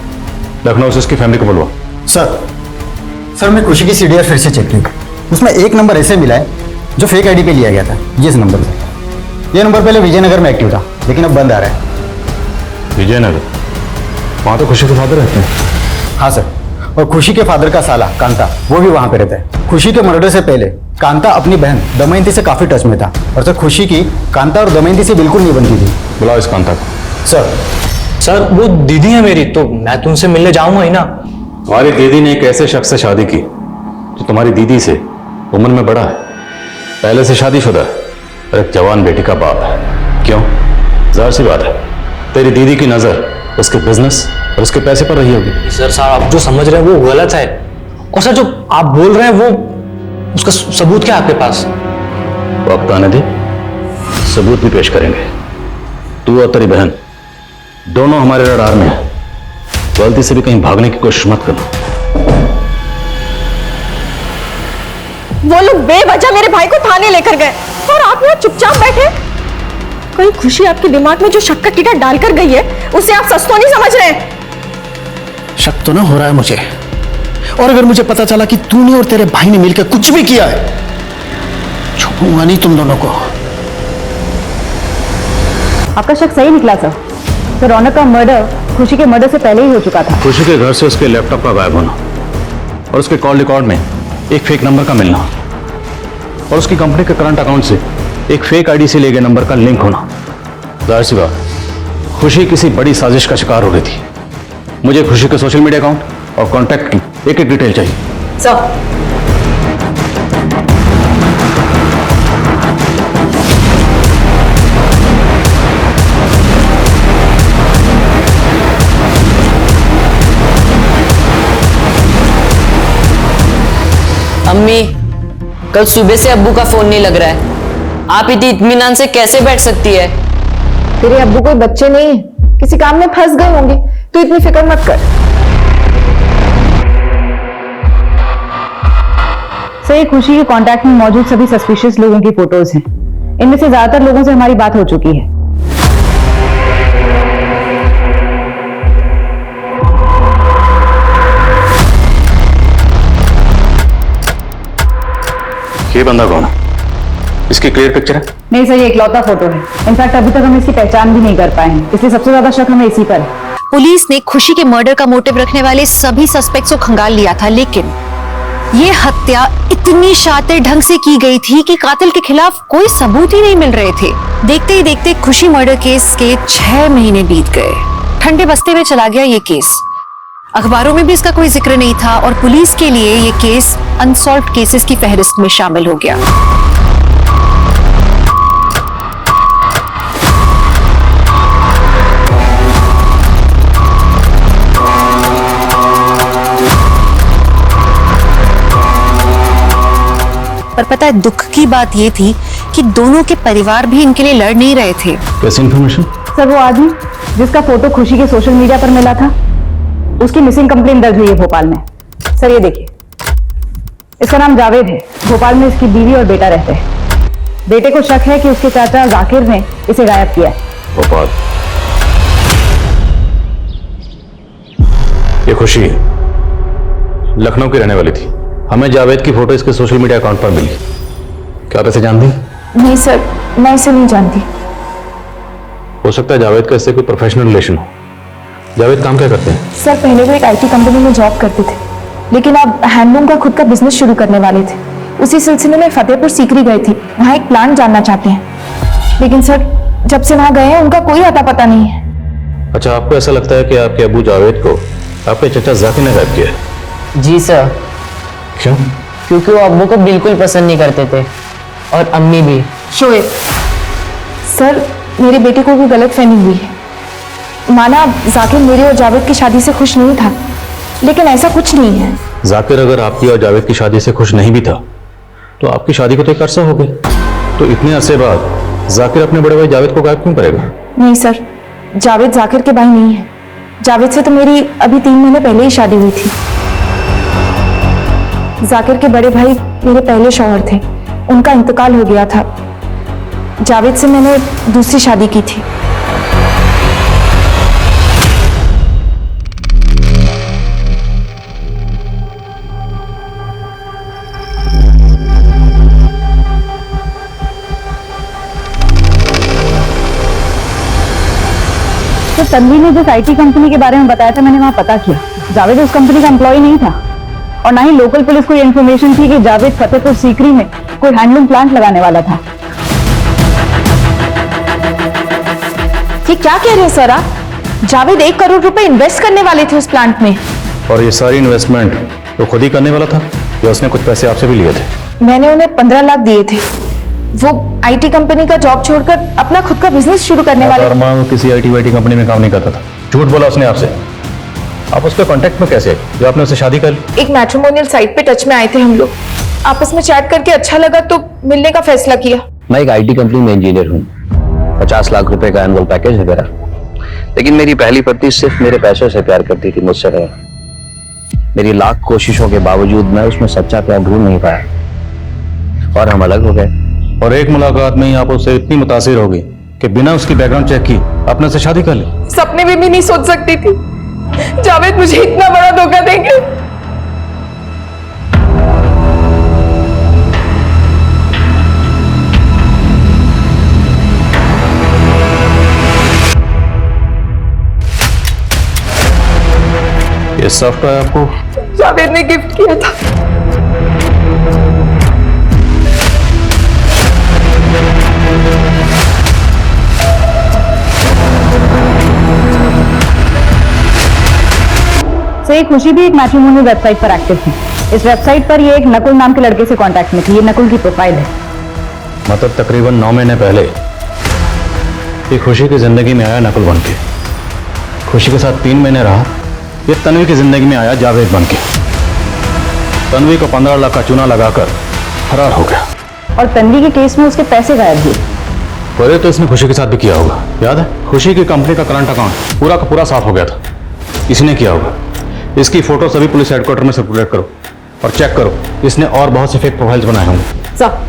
लखनऊ से उसकी फैमिली को बुलवा। सर मैं खुशी की सीडीआर फिर से चेक की, उसमें एक नंबर ऐसे मिला है जो फेक आईडी पे लिया गया था, जिस नंबर से। ये नंबर पहले विजयनगर में एक्टिव था, लेकिन अब बंद आ रहा है। विजयनगर? वहाँ तो खुशी के फादर रहते हैं। हाँ सर, और खुशी के फादर का साला कांता वो भी वहाँ पे रहता है। खुशी के मर्डर से पहले कांता अपनी बहन दमयंती से काफी टच में था, और सर खुशी की कांता और दमयंती से बिल्कुल नहीं बनती थी। बुलाओ इस कांता को। सर वो दीदी है मेरी, तो मैं तो उनसे मिलने जाऊंगा ही ना। तुम्हारी दीदी ने एक ऐसे शख्स से शादी की जो तुम्हारी दीदी से उम्र में बड़ा है, पहले से शादीशुदा है, और एक जवान बेटी का बाप है। क्यों? जाहिर सी बात है, तेरी दीदी की नजर उसके बिजनेस और उसके पैसे पर रही होगी। सर साहब, आप जो समझ रहे हैं वो गलत है, और सर जो आप बोल रहे हैं वो उसका सबूत क्या है आपके पास? वक्त आने दे, सबूत भी पेश करेंगे। तू और तेरी बहन दोनों हमारे रडार में है, गलती से भी कहीं भागने की कोशिश मत करना। वो लोग बेवजह मेरे भाई को थाने लेकर गए, और आप यहाँ चुपचाप बैठे। कहीं खुशी आपके दिमाग में जो शक का कीड़ा डालकर गई है उसे आप सच तो नहीं समझ रहे? शक तो ना हो रहा है मुझे, और अगर मुझे पता चला कि तूने और तेरे भाई ने मिलकर कुछ भी किया है, छुपूंगा नहीं तुम दोनों को। आपका शक सही निकला सर। तो रौनक का मर्डर खुशी के मर्डर से पहले ही हो चुका था। खुशी के घर से उसके लैपटॉप का गायब होना और उसके कॉल रिकॉर्ड में एक फेक नंबर का मिलना और उसकी कंपनी के करंट अकाउंट से एक फेक आईडी से लिए गए नंबर का लिंक होना, जाहिर सी बात खुशी किसी बड़ी साजिश का शिकार हो रही थी। मुझे खुशी के सोशल मीडिया अकाउंट और कॉन्टैक्ट की एक एक डिटेल चाहिए। सर, अम्मी, कल सुबह से अब्बू का फोन नहीं लग रहा है। आप इतनी इत्मीनान से कैसे बैठ सकती है? तेरे अब्बू कोई बच्चे नहीं है, किसी काम में फंस गए होंगे, तू इतनी फिक्र मत कर। सर, ये खुशी के कांटेक्ट में मौजूद सभी सस्पिशियस लोगों की फोटोज हैं। इनमें से ज्यादातर लोगों से हमारी बात हो चुकी है। ये बंदा कौन है? इसकी क्लियर पिक्चर है? नहीं सर, ये इकलौता फोटो है। इनफैक्ट अभी तक हम इसकी पहचान भी नहीं कर पाए हैं, इसलिए सबसे ज्यादा शक हमें इसी पर है। पुलिस ने खुशी के मर्डर का मोटिव रखने वाले सभी सस्पेक्ट्स को खंगाल लिया था, लेकिन ये हत्या इतनी शातिर ढंग से की गई थी कि कातिल के खिलाफ कोई सबूत ही नहीं मिल रहे थे। देखते ही देखते खुशी मर्डर केस के 6 महीने बीत गए। ठंडे बस्ते में चला गया ये केस। अखबारों में भी इसका कोई जिक्र नहीं था और पुलिस के लिए ये केस अनसॉल्व्ड केसेस की फहरिस्त में शामिल हो गया। पर पता है, दुख की बात ये थी कि दोनों के परिवार भी इनके लिए लड़ नहीं रहे थे। कैसी इंफॉर्मेशन? सर, वो आदमी जिसका फोटो खुशी के सोशल मीडिया पर मिला था, उसकी मिसिंग कंप्लेंट दर्ज हुई है भोपाल में। सर, ये देखिए, इसका नाम जावेद है। भोपाल में इसकी बीवी और बेटा रहते हैं। बेटे को शक है कि उसके चाचा जाकिर ने इसे गायब किया है। भोपाल? ये खुशी लखनऊ की रहने वाली थी। हमें जावेद की फोटो इसके सोशल मीडिया अकाउंट पर मिली। क्या आप इसे जानती? नहीं सर, मैं इसे नहीं जानती। हो सकता है जावेद का इससे कोई प्रोफेशनल रिलेशन हो। जावेद काम क्या करते हैं? सर, पहले वो एक आईटी कंपनी में जॉब करते थे, लेकिन अब हैंडलूम का खुद का बिजनेस शुरू करने वाले थे। उसी सिलसिले में फतेहपुर सीकरी गए थे, वहाँ एक प्लांट जानना चाहते हैं। लेकिन सर, जब से वहाँ गए हैं उनका कोई अता पता नहीं है। अच्छा, आपको ऐसा लगता है कि आपके अबू जावेद को आपके चचा जाकिर ने गायब किया है? जी सर। क्यों? क्योंकि वो अब्बू को बिल्कुल पसंद नहीं करते थे और अम्मी भी। शोएब सर, मेरे बेटे को भी गलतफहमी हुई है। माना जाकिर मेरे और जावेद की शादी से खुश नहीं था, लेकिन ऐसा कुछ नहीं है। जाकिर अगर आपकी और जावेद की शादी से खुश नहीं भी था तो आपकी शादी को तो एक अरसा हो गया। तो इतने अरसे बाद जाकिर अपने बड़े भाई जावेद को गायब क्यों करेगा? नहीं सर, जावेद जाकिर के भाई नहीं है। जावेद से तो मेरी अभी 3 महीने पहले ही शादी हुई थी। जाकिर के बड़े भाई मेरे पहले शौहर थे, उनका इंतकाल हो गया था। जावेद से मैंने दूसरी शादी की थी। तो तन्वी ने जिस आईटी कंपनी के बारे में बताया था, मैंने वहां पता किया। जावेद उस कंपनी का एम्प्लॉय नहीं था और ना ही लोकल पुलिस को इन्फॉर्मेशन थी कि जावेद फतेहपुर सीकरी में कोई हैंडलूम प्लांट लगाने वाला था। ये क्या कह रहे हैं सर आप? जावेद 1 करोड़ रुपए इन्वेस्ट करने वाले थे उस प्लांट में। और ये सारी इन्वेस्टमेंट तो खुद ही करने वाला था या उसने कुछ पैसे आपसे भी लिए थे? मैंने उन्हें 15 लाख दिए थे। वो आईटी कंपनी का जॉब छोड़कर अपना खुद का बिजनेस शुरू करने वाले। वो किसी आईटी वाईटी कंपनी में काम नहीं करता था। झूठ बोला उसने आपसे। आप उसके कांटेक्ट में कैसे जो आपने उससे शादी कर ली? एक मैट्रिमोनियल साइट पे टच में आए थे हम लोग। आपस में चैट करके अच्छा लगा तो मिलने का फैसला किया। मैं एक आईटी कंपनी में इंजीनियर हूँ। 50 लाख रुपए का एनुअल पैकेज है मेरा। लेकिन मेरी पहली पत्नी सिर्फ मेरे पैसों से प्यार करती थी, मुझसे नहीं। मेरी लाख कोशिशों के बावजूद मैं उसमें सच्चा प्यार ढूंढ नहीं पाया और हम अलग हो गए। और एक मुलाकात में ही आप उससे इतनी मुतासिर हो गई कि बिना उसकी बैकग्राउंड चेक की आपने उससे शादी कर ली। सपने में भी नहीं सोच सकती थी जावेद मुझे इतना बड़ा धोखा देंगे। ये सॉफ्टवेयर आपको जावेद ने गिफ्ट किया था। तो ये खुशी भी एक मैट्रिमोनियल वेबसाइट पर एक्टिव थी। इस वेबसाइट पर ये एक नकुल नाम के लड़के से कांटेक्ट में थी। ये नकुल की प्रोफाइल है। मतलब तकरीबन 9 महीने पहले ये खुशी की जिंदगी में आया नकुल बन के, खुशी के साथ 3 महीने रहा, ये तन्वी की जिंदगी में आया जावेद बन के। तन्वी को 15 लाख का चूना लगाकर फरार हो गया। और तन्वी के केस में उसके पैसे गायब हुए। पहले तो इसने खुशी के साथ भी किया होगा, याद है? खुशी की कंपनी का करंट अकाउंट पूरा का पूरा साफ हो गया था, इसने किया होगा। इसकी फोटो सभी पुलिस हेडक्वार्टर में सर्कुलेट करो और चेक करो, इसने और बहुत से फेक प्रोफाइल्स बनाए होंगे। सब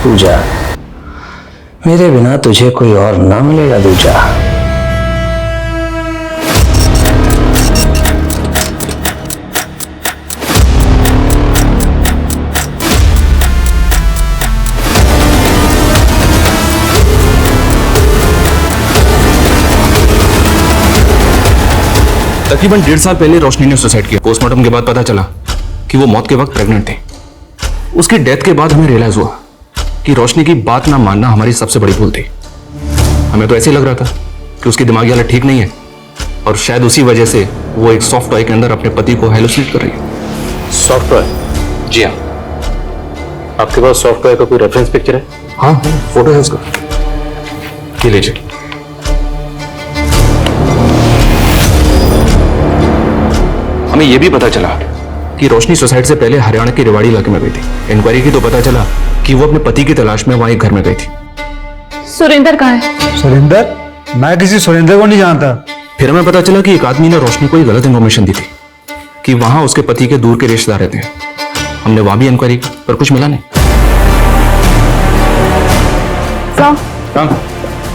पूजा, मेरे बिना तुझे कोई और ना मिलेगा दूजा। तकरीबन 1.5 साल पहले रोशनी ने सुसाइड किया। पोस्टमार्टम के बाद पता चला कि वो मौत के वक्त प्रेग्नेंट थी। उसकी डेथ के बाद हमें रियलाइज हुआ कि रोशनी की बात ना मानना हमारी सबसे बड़ी भूल थी। हमें तो ऐसे ही लग रहा था कि उसकी दिमागी हालत ठीक नहीं है और शायद उसी वजह से वो एक सॉफ्ट टॉय के अंदर अपने पति को हेलुसिनेट कर रही है। Soft toy? जी हाँ। आपके पास सॉफ्ट टॉय का कोई रेफरेंस पिक्चर है? हाँ, फोटो है उसका, ये लीजिए। हमें यह भी पता चला कि रोशनी सुसाइड से पहले हरियाणा के रेवाड़ी इलाके में गई थी। इंक्वायरी की तो पता चला कि वो अपने पति की तलाश में वहां एक घर में गई थी। सुरेंद्र कहाँ है? सुरेंद्र? मैं किसी सुरेंद्र को नहीं जानता। फिर हमें पता चला कि एक आदमी ने रोशनी को एक गलत इन्फॉर्मेशन दी थी कि वहां उसके पति के दूर के रिश्तेदार रहते हैं। हमने वहां भी इंक्वायरी की पर कुछ मिला नहीं।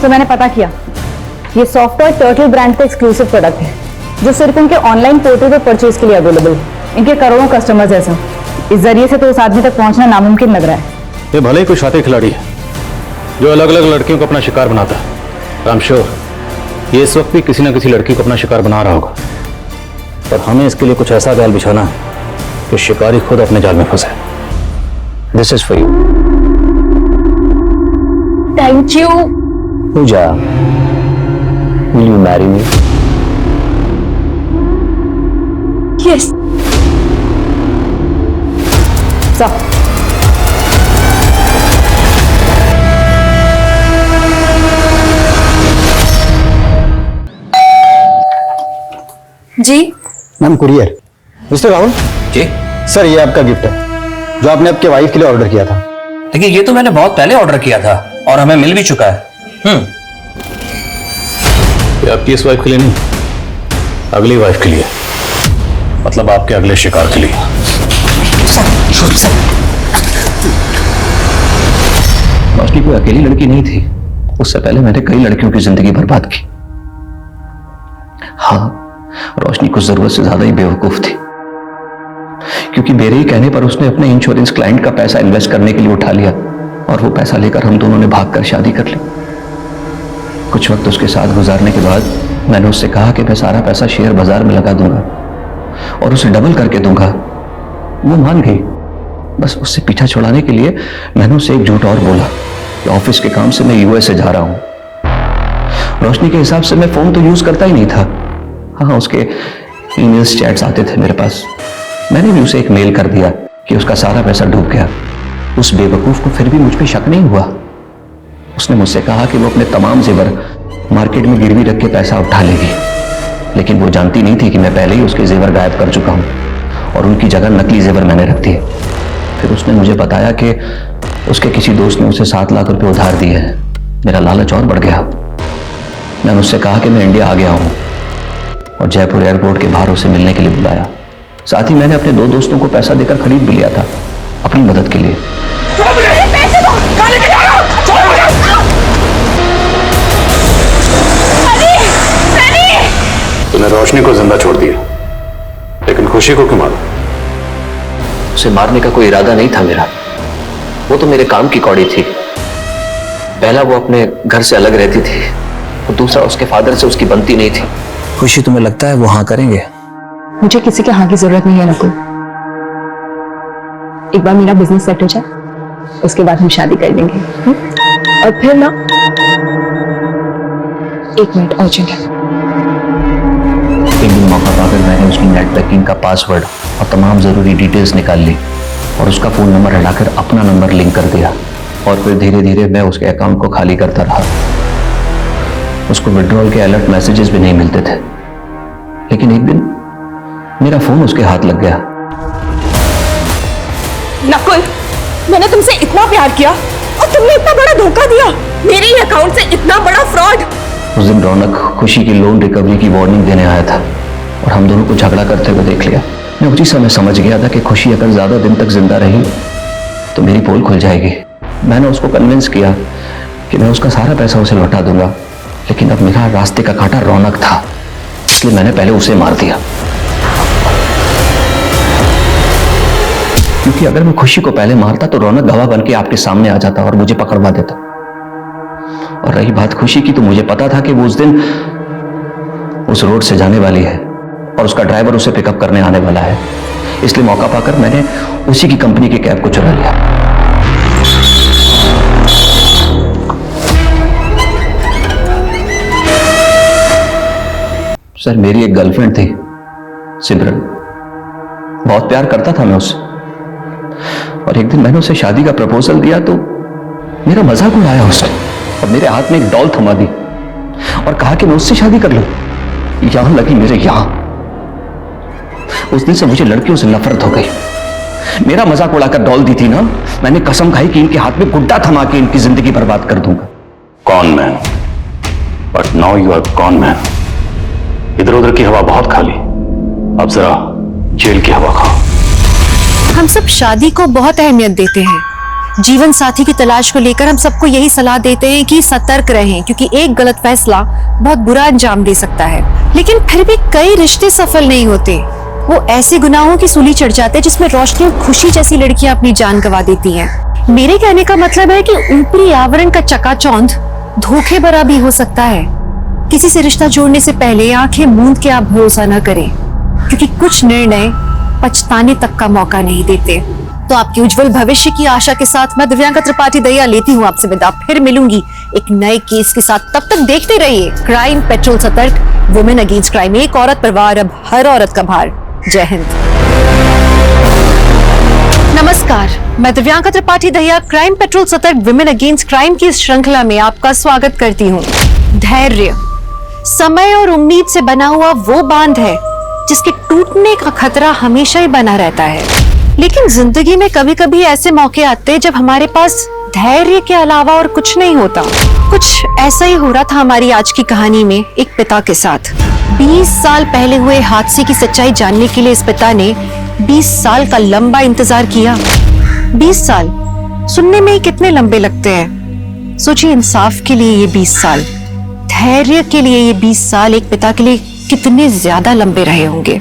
तो मैंने पता किया, ये सॉफ्टवेयर टर्टल ब्रांड का एक्सक्लूसिव प्रोडक्ट है जो सिर्फ उनके ऑनलाइन पोर्टल पर परचेज के लिए अवेलेबल है। इनके करोड़ों कस्टमर्स हैं सर। इस जरिए से तो उस आदमी तक पहुंचना नामुमकिन लग रहा है। ये भले ही कोई शातिर खिलाड़ी है जो अलग अलग लड़कियों को अपना शिकार बनाता है, आई एम श्योर ये इस वक्त भी किसी ना किसी लड़की को अपना शिकार बना रहा होगा। पर हमें इसके लिए कुछ ऐसा जाल बिछाना है कि शिकारी खुद अपने जाल में फंसे। This is for you. Thank you. Pooja, will you marry me? Yes. जी ma'am, courier. Mister Rahul ji sir, ये आपका गिफ्ट है जो आपने आपके वाइफ के लिए ऑर्डर किया था। देखिए, ये तो मैंने बहुत पहले ऑर्डर किया था और हमें मिल भी चुका है। ये आपकी इस वाइफ के लिए नहीं, अगली वाइफ के लिए, मतलब आपके अगले शिकार के लिए। रोशनी कोई अकेली लड़की नहीं थी। उससे पहले मैंने कई लड़कियों की जिंदगी बर्बाद की। हाँ, रोशनी कुछ जरूरत से ज्यादा ही बेवकूफ थी, क्योंकि मेरे ही कहने पर उसने अपने इंश्योरेंस क्लाइंट का पैसा इन्वेस्ट करने के लिए उठा लिया और वो पैसा लेकर हम दोनों ने भागकर शादी कर ली। कुछ वक्त उसके साथ गुजारने के बाद मैंने उससे कहा कि मैं सारा पैसा शेयर बाजार में लगा दूंगा और उसे डबल करके दूंगा। वो मान गई। बस उससे पीछा छुड़ाने के लिए मैंने उसे एक झूठ और बोला कि ऑफिस के काम से मैं यूएसए जा रहा हूं। रोशनी के हिसाब से मैं फोन तो यूज करता ही नहीं था। हाँ, उसके ईमेल्स, चैट्स आते थे मेरे पास। मैंने भी उसे एक मेल कर दिया कि उसका सारा पैसा डूब गया। उस बेवकूफ को फिर भी मुझ पे शक नहीं हुआ। उसने मुझसे कहा कि वो अपने तमाम जेवर मार्केट में गिरवी रख के पैसा उठा लेगी, लेकिन वो जानती नहीं थी कि मैं पहले ही उसके जेवर गायब कर चुका हूं और उनकी जगह नकली जेवर मैंने रख दिए। फिर उसने मुझे बताया कि उसके किसी दोस्त ने उसे 7 लाख रुपए उधार दिए हैं। मेरा लालच और बढ़ गया। मैंने उससे कहा कि मैं इंडिया आ गया हूं और जयपुर एयरपोर्ट के बाहर उसे मिलने के लिए बुलाया। साथ ही मैंने अपने 2 दोस्तों को पैसा देकर खरीद भी लिया था अपनी मदद के लिए। तूने रोशनी को जिंदा छोड़ दिया, लेकिन खुशी को क्यों मारा? उसे मारने का कोई इरादा नहीं था मेरा। वो तो मेरे काम की कौड़ी थी। पहला, वो अपने घर से अलग रहती थी और दूसरा, उसके फादर से उसकी बनती नहीं थी। खुशी तुम्हें लगता है वो हाँ करेंगे? मुझे किसी के हाँ की जरूरत नहीं है नकुल। एक बार मेरा बिजनेस सेट हो जाए, उसके बाद हम शादी कर लेंगे। और फिर ना, एक मिनट अर्जेंट है। एक दिन मौका पाकर मैंने उसकी नेट बैंकिंग का पासवर्ड और तमाम जरूरी डिटेल्स निकाल ली और उसका फोन नंबर हटाकर अपना नंबर लिंक कर दिया। और फिर धीरे धीरे मैं उसके अकाउंट को खाली करता रहा। उसको विड्रॉल के अलर्ट मैसेजेस भी नहीं मिलते थे। लेकिन एक दिन मेरा फोन उसके हाथ लग गया। नकुल, मैंने तुमसे इतना प्यार किया और तुमने इतना बड़ा धोखा दिया। मेरे ही अकाउंट से इतना बड़ा फ्रॉड। उस दिन रौनक खुशी की लोन रिकवरी की वार्निंग देने आया था और हम दोनों को झगड़ा करते हुए देख लिया। मैं उसी समय समझ गया था कि खुशी अगर ज्यादा दिन तक जिंदा रही तो मेरी पोल खुल जाएगी। मैंने उसको कन्विंस किया कि मैं उसका सारा पैसा उसे लौटा दूंगा, लेकिन अब मेरा रास्ते का कांटा रौनक था, इसलिए मैंने पहले उसे मार दिया। क्योंकि अगर मैं खुशी को पहले मारता तो रौनक गवाह बन के आपके सामने आ जाता और मुझे पकड़वा देता। और रही बात खुशी की, तो मुझे पता था कि वो उस दिन उस रोड से जाने वाली है और उसका ड्राइवर उसे पिकअप करने आने वाला है, इसलिए मौका पाकर मैंने उसी की कंपनी के कैब को चुरा लिया। सर, मेरी एक गर्लफ्रेंड थी सिमरन। बहुत प्यार करता था मैं उससे और एक दिन मैंने उसे शादी का प्रपोजल दिया तो मेरा मजाक उड़ाया उसने और मेरे हाथ में एक डॉल थमा दी और कहा कि मैं उससे शादी कर लूं। यहां लगी मेरे यहां। उस दिन से मुझे लड़कियों से नफरत हो गई। मेरा मजाक उड़ाकर डॉल दी थी ना, मैंने कसम खाई कि इनके हाथ में गुड्डा थमा के इनकी जिंदगी बर्बाद कर दूंगा। Con man, but now you are con man. इधर उधर की हवा बहुत खाली, अब जरा जेल की हवा खाओ। हम सब शादी को बहुत अहमियत देते हैं। जीवन साथी की तलाश को लेकर हम सबको यही सलाह देते हैं कि सतर्क रहें, क्योंकि एक गलत फैसला बहुत बुरा अंजाम दे सकता है। लेकिन फिर भी कई रिश्ते सफल नहीं होते। वो ऐसे गुनाहों की सूली चढ़ जाते हैं जिसमें रोशनी और खुशी जैसी लड़कियां अपनी जान गंवा देती हैं। मेरे कहने का मतलब है कि ऊपरी आवरण का चकाचौंध धोखे भरा भी हो सकता है। किसी से रिश्ता जोड़ने से पहले आंखें मूंद के आप भरोसा न करें, क्योंकि कुछ निर्णय पछताने तक का मौका नहीं देते। तो आपके उज्जवल भविष्य की आशा के साथ मैं दिव्यांका त्रिपाठी दहिया लेती हूँ आपसे विदा। फिर मिलूंगी एक नए केस के साथ। तब तक देखते रहिए क्राइम पेट्रोल सतर्क, वुमेन अगेंस्ट क्राइम। एक औरत पर वार, अब हर औरत का भार। जय हिंद। नमस्कार, मैं दिव्यांका त्रिपाठी दहिया क्राइम पेट्रोल सतर्क वुमेन अगेंस्ट क्राइम की इस श्रृंखला में आपका स्वागत करती हूँ। धैर्य, समय और उम्मीद से बना हुआ वो बांध है जिसके टूटने का खतरा हमेशा ही बना रहता है। लेकिन जिंदगी में कभी कभी ऐसे मौके आते हैं जब हमारे पास धैर्य के अलावा और कुछ नहीं होता। कुछ ऐसा ही हो रहा था हमारी आज की कहानी में एक पिता के साथ। 20 साल पहले हुए हादसे की सच्चाई जानने के लिए इस पिता ने 20 साल का लंबा इंतजार किया। 20 साल सुनने में ही कितने लंबे लगते हैं। सोचिए, इंसाफ के लिए ये 20 साल, धैर्य के लिए ये 20 साल एक पिता के लिए कितने ज्यादा लंबे रहे होंगे।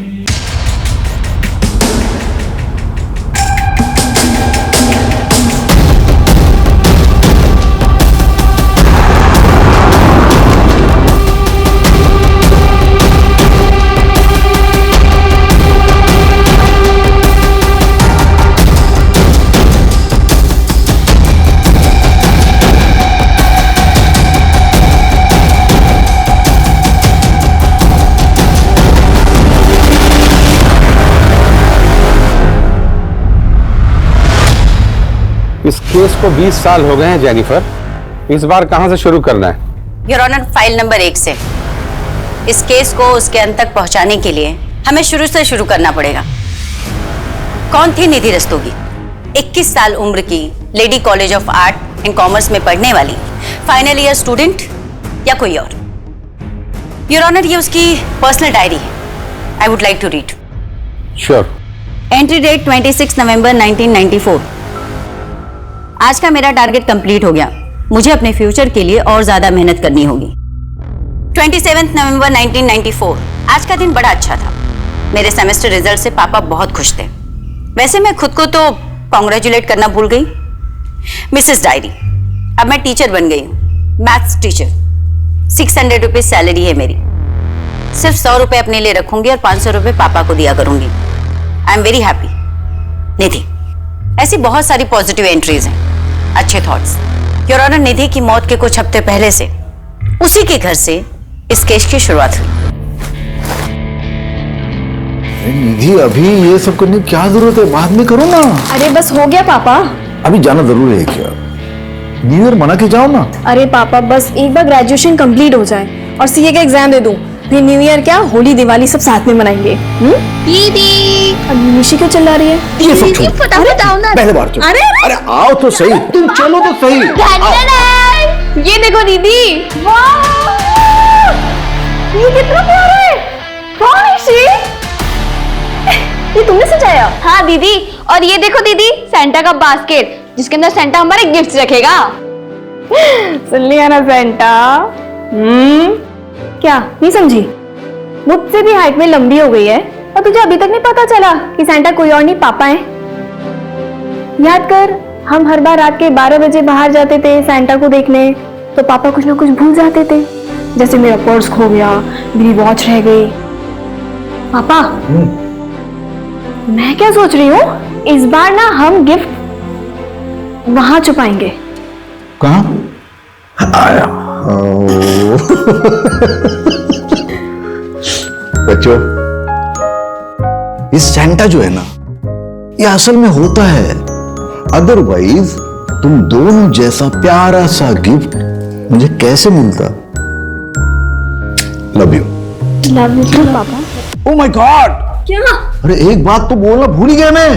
इस केस को 20 साल हो गए हैं जेनिफर। इस बार कहां से शुरू करना है? योर ऑनर, फाइल नंबर 1 से। इस केस को उसके अंत तक पहुंचाने के लिए हमें शुरू से शुरू करना पड़ेगा। कौन थी निधि रस्तोगी? 21 साल उम्र की, lady college of art and commerce में पढ़ने वाली, फाइनल ईयर स्टूडेंट या कोई और? योर ऑनर, ये उसकी पर्सनल डायरी है। I would like to read. Sure. Entry date 26 November 1994। आज का मेरा टारगेट कंप्लीट हो गया। मुझे अपने फ्यूचर के लिए और ज्यादा मेहनत करनी होगी। 27 नवंबर 1994। आज का दिन बड़ा अच्छा था। मेरे सेमेस्टर रिजल्ट से पापा बहुत खुश थे। वैसे मैं खुद को तो कॉन्ग्रेचुलेट करना भूल गई। मिसेस डायरी, अब मैं टीचर बन गई हूँ, मैथ्स टीचर। 600 रुपीज सैलरी है मेरी। सिर्फ 100 रुपए अपने लिए रखूंगी और 500 रुपए पापा को दिया करूंगी। I am very happy. Nidhi, ऐसी बहुत सारी पॉजिटिव एंट्रीज हैं, अच्छे थॉट्स। योर ऑनर, निधि की मौत के कुछ हफ्ते पहले से उसी के घर से इस केस की शुरुआत हुई। निधि, अभी ये सब करने की क्या जरूरत है? बाद में करो ना। अरे बस हो गया पापा। अभी जाना जरूरी है क्या? न्यू ईयर मना के जाओ ना। अरे पापा, बस एक बार ग्रेजुएशन कंप्लीट हो जाए और सीए का एग्जाम दे दूं, फिर न्यू ईयर क्या, होली दिवाली सब साथ में मनाएंगे। दीदी, अब निशी क्यों चिल्ला रही है? ये सब छोड़। फटाफट आओ ना। पहले बार चलो। अरे अरे आओ तो सही, तुम चलो तो सही। ये देखो दीदी, ये कितना प्यारा है। कौन है निशी? ये तुमने सजाया? हाँ दीदी, और ये देखो दीदी, सेंटा का बास्केट जिसके अंदर सेंटा हमारे गिफ्ट रखेगा। सुन लिया ना सेंटा? क्या नहीं समझी? मुझसे भी हाइट में लंबी हो गई है और तुझे अभी तक नहीं पता चला कि सेंटा कोई और नहीं, पापा है। याद कर, हम हर बार रात के 12 बजे बाहर जाते थे सेंटा को देखने, तो पापा कुछ ना कुछ भूल जाते थे, जैसे मेरा पर्स खो गया, मेरी वॉच रह गई। पापा, मैं क्या सोच रही हूँ, इस बार ना हम गिफ्ट वहां छुपाएंगे। कहाँ? आया। बच्चों, इस सेंटा जो है ना, ये असल में होता है, अदरवाइज तुम दोनों जैसा प्यारा सा गिफ्ट मुझे कैसे मिलता? Love you. Love you too पापा। Oh my god! क्या? अरे एक बात तो बोलना भूल ही गया मैं।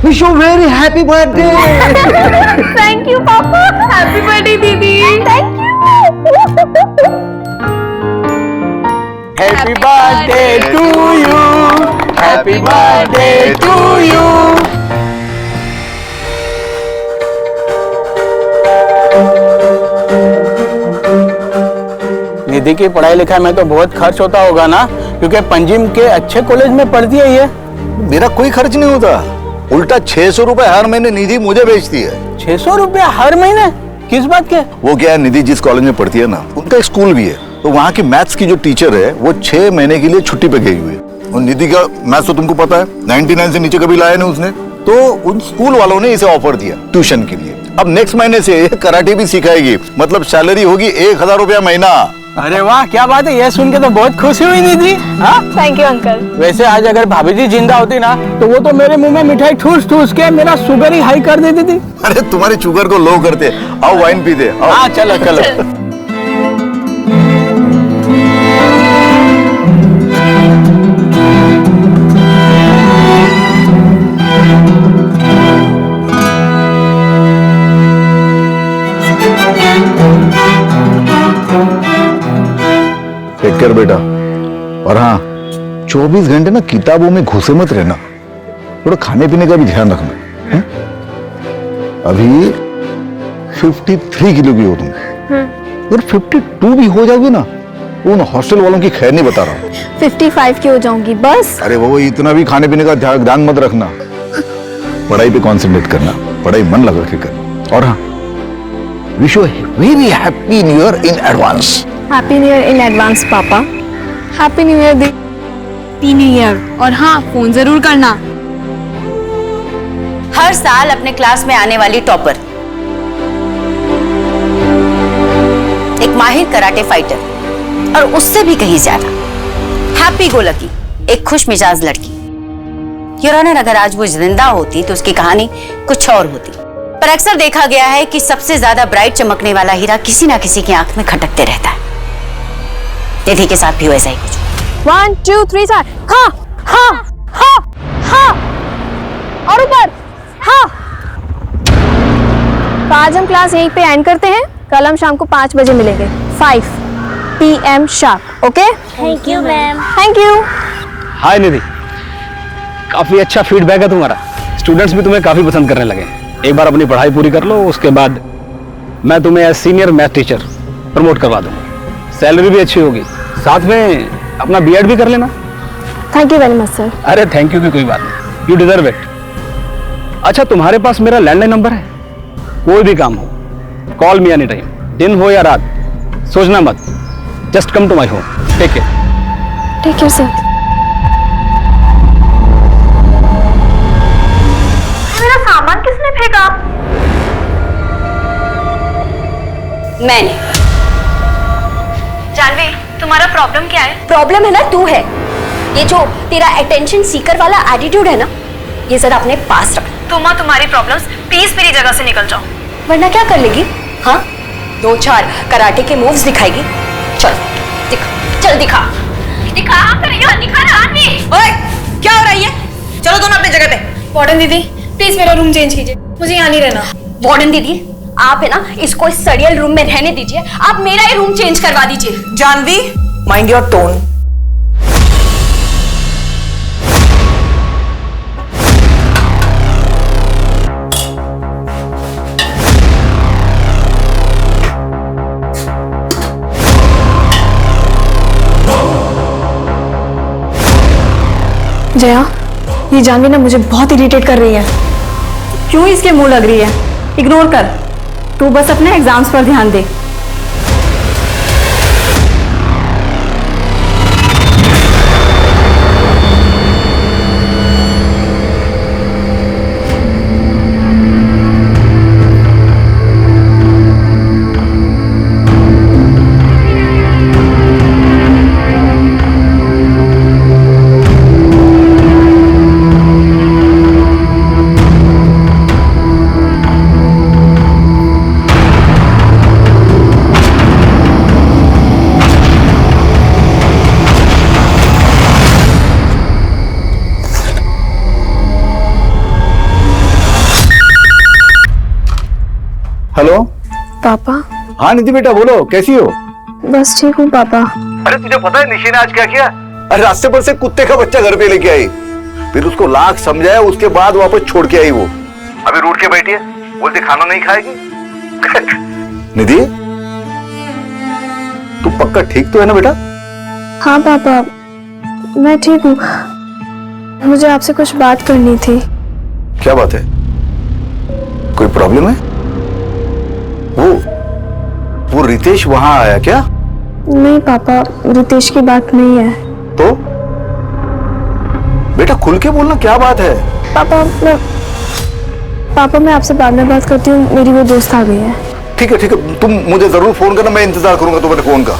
Wish you very happy birthday. Thank you पापा। हैप्पी बर्थडे दीदी। Thank you. Happy birthday to you, happy birthday to you. Nidhi की पढ़ाई लिखाई में तो बहुत खर्च होता होगा ना, क्योंकि पंजिम के अच्छे कॉलेज में पढ़ती है ये। मेरा कोई खर्च नहीं होता, उल्टा 600 रुपए हर महीने निधि मुझे भेजती है। 600 रुपया हर महीने? किस बात के? वो क्या है, निधि जिस कॉलेज में पढ़ती है ना, उनका एक स्कूल भी है, तो वहाँ की मैथ्स की जो टीचर है वो 6 महीने के लिए छुट्टी पे गई हुई है। और निधि का मैथ्स तो तुमको पता है, 99 से नीचे कभी लाया नहीं उसने, तो उन स्कूल वालों ने इसे ऑफर दिया ट्यूशन के लिए। अब नेक्स्ट महीने से ये कराटे भी सिखाएगी, मतलब सैलरी होगी 1000 रुपया महीना। अरे वाह, क्या बात है, ये सुन के तो बहुत खुशी हुई निधि। Thank you uncle. वैसे आज अगर भाभी जी जिंदा होती ना, तो वो तो मेरे मुंह में मिठाई ठूस ठूस के मेरा शुगर ही हाई कर देती थी। अरे तुम्हारे शुगर को लो करते। आओ वाइन पीते। हाँ चलो चलो। टेक केयर बेटा। और हाँ, 24 घंटे ना किताबों में घुसे मत रहना, थोड़ा खाने पीने का भी ध्यान रखना है? अभी 53 किलो की हो तुम, अगर 52 भी हो जाओगे ना, उन हॉस्टल वालों की खैर नहीं बता रहा हूँ। 55 की हो जाऊंगी बस। अरे वो इतना भी खाने पीने का ध्यान मत रखना, पढ़ाई पे कॉन्सेंट्रेट करना, पढ़ाई मन लगा के करना। और हाँ, wish you very happy new year in advance. Happy new year in advance पापा। Happy new year happy new year. और हाँ, फोन जरूर करना। हर साल अपने क्लास में आने वाली टॉपर, एक माहिर कराटे फाइटर, और उससे भी कहीं ज्यादा हैप्पी गो लकी, एक खुश मिजाज लड़की। योर ऑनर, अगर आज वो जिंदा होती तो उसकी कहानी कुछ और होती, पर अक्सर देखा गया है कि सबसे ज्यादा ब्राइट चमकने वाला हीरा किसी ना किसी की आंख में खटकते रहता है। निधि के साथ भी वैसा ही कुछ। 1 2 3 4। हाँ हाँ हाँ हाँ, और ऊपर हाँ। तो आज हम क्लास यहीं पे एंड करते हैं, कल हम शाम को 5 बजे मिलेंगे, 5 PM sharp. Okay? Thank you ma'am. Thank you. Hi Nidhi, काफी अच्छा फीडबैक है तुम्हारा, स्टूडेंट्स भी तुम्हें काफी पसंद करने लगे। एक बार अपनी पढ़ाई पूरी कर लो, उसके बाद मैं तुम्हें as senior math teacher promote करवा दूंगा, सैलरी भी अच्छी होगी, साथ में अपना बीएड भी कर लेना। Thank you very much sir. अरे थैंक यू की कोई बात नहीं, यू डिजर्व इट। अच्छा, तुम्हारे पास मेरा लैंडलाइन नंबर है, कोई भी काम हो कॉल मी एनी टाइम, दिन हो या रात, सोचना मत, just come to my home. Take care. Take care sir. मेरा सामान किसने फेंका? मैंने। जानवी, तुम्हारा प्रॉब्लम क्या है? प्रॉब्लम है ना तू है। ये जो तेरा अटेंशन सीकर वाला एटीट्यूड है ना, ये जरा अपने पास रख। तुम और तुम्हारी प्रॉब्लम्स प्लीज मेरी जगह से निकल जाओ। वरना क्या कर लेगी? हाँ, 2-4 कराटे के मूव्स दिखाएगी। चल दिखा, चल दिखा दिखा दिखा ना आदमी। ओए, क्या हो रही है? चलो दोनों अपनी जगह पे। वार्डन दीदी प्लीज मेरा रूम चेंज कीजिए, मुझे यहाँ नहीं रहना। वार्डन दीदी, आप है ना इसको इस सड़ियल रूम में रहने दीजिए। आप मेरा ही रूम चेंज करवा दीजिए। Jahnvi, mind your tone. Jaya, ये जानवी ना मुझे बहुत इरिटेट कर रही है। क्यों इसके मुंह लग रही है? इग्नोर कर, तू बस अपने एग्जाम्स पर ध्यान दे। हेलो पापा। हाँ निधि बेटा बोलो, कैसी हो? बस ठीक हूँ पापा। अरे तुझे पता है निशि ने आज क्या किया? अरे रास्ते पर से कुत्ते का बच्चा घर पे लेके आई, फिर उसको लाख समझाया, उसके बाद वापस छोड़ के आई। वो अभी रूठ के बैठी है, बोलती खाना नहीं खाएगी। निधि, तू पक्का ठीक तो है ना बेटा? हाँ पापा, मैं ठीक हूँ। मुझे आपसे कुछ बात करनी थी। क्या बात है? कोई प्रॉब्लम है? वो रितेश वहां आया क्या? नहीं पापा, रितेश की बात नहीं है। तो बेटा खुल के बोलना, क्या बात है? पापा मैं आपसे बाद में बात करती हूँ, मेरी वो दोस्त आ गई है। ठीक है, तुम मुझे जरूर फोन करना, मैं इंतजार करूंगा तुम्हारे फोन का।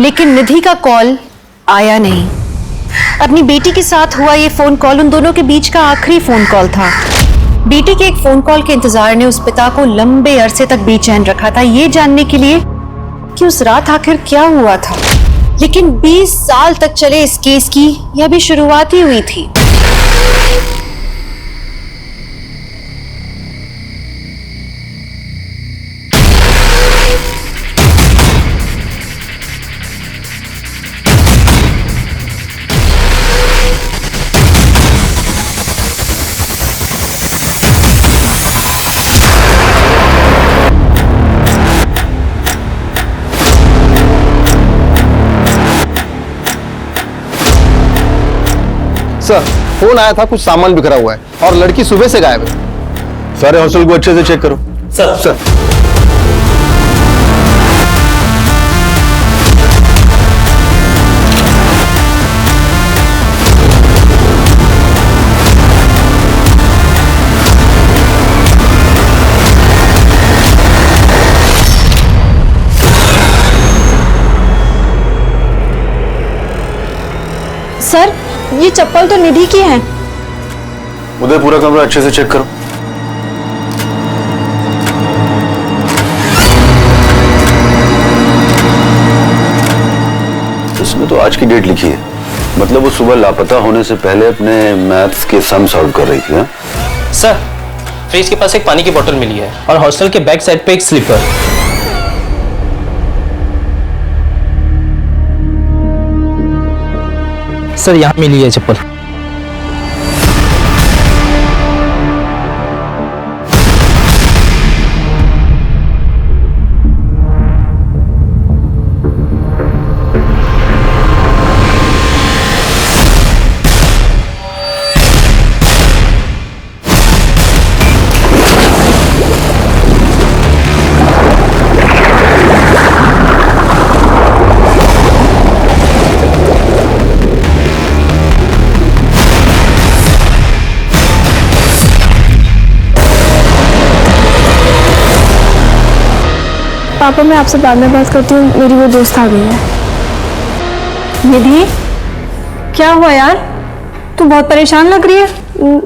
लेकिन निधि का कॉल आया नहीं। अपनी बेटी के साथ हुआ ये फोन कॉल उन दोनों के बीच का आखिरी फोन कॉल था। बेटी के एक फोन कॉल के इंतजार ने उस पिता को लंबे अरसे तक बेचैन रखा था, ये जानने के लिए कि उस रात आखिर क्या हुआ था। लेकिन 20 साल तक चले इस केस की यह भी शुरुआत ही हुई थी। सर फोन आया था, कुछ सामान बिखरा हुआ है और लड़की सुबह से गायब है। सारे हॉस्टल को अच्छे से चेक करो। सर सर, ये चप्पल तो निधि की है। उधर पूरा कमरा अच्छे से चेक करो। इसमें तो आज की डेट लिखी है, मतलब वो सुबह लापता होने से पहले अपने मैथ्स के सम सॉल्व कर रही थी। सर, फ्रिज के पास एक पानी की बोतल मिली है और हॉस्टल के बैक साइड पे एक स्लीपर। सर यहाँ मिली है चप्पल। पापा मैं आपसे बाद में बात करती हूँ, मेरी वो दोस्त आ गई है। निधि, क्या हुआ यार? तू बहुत परेशान लग रही है।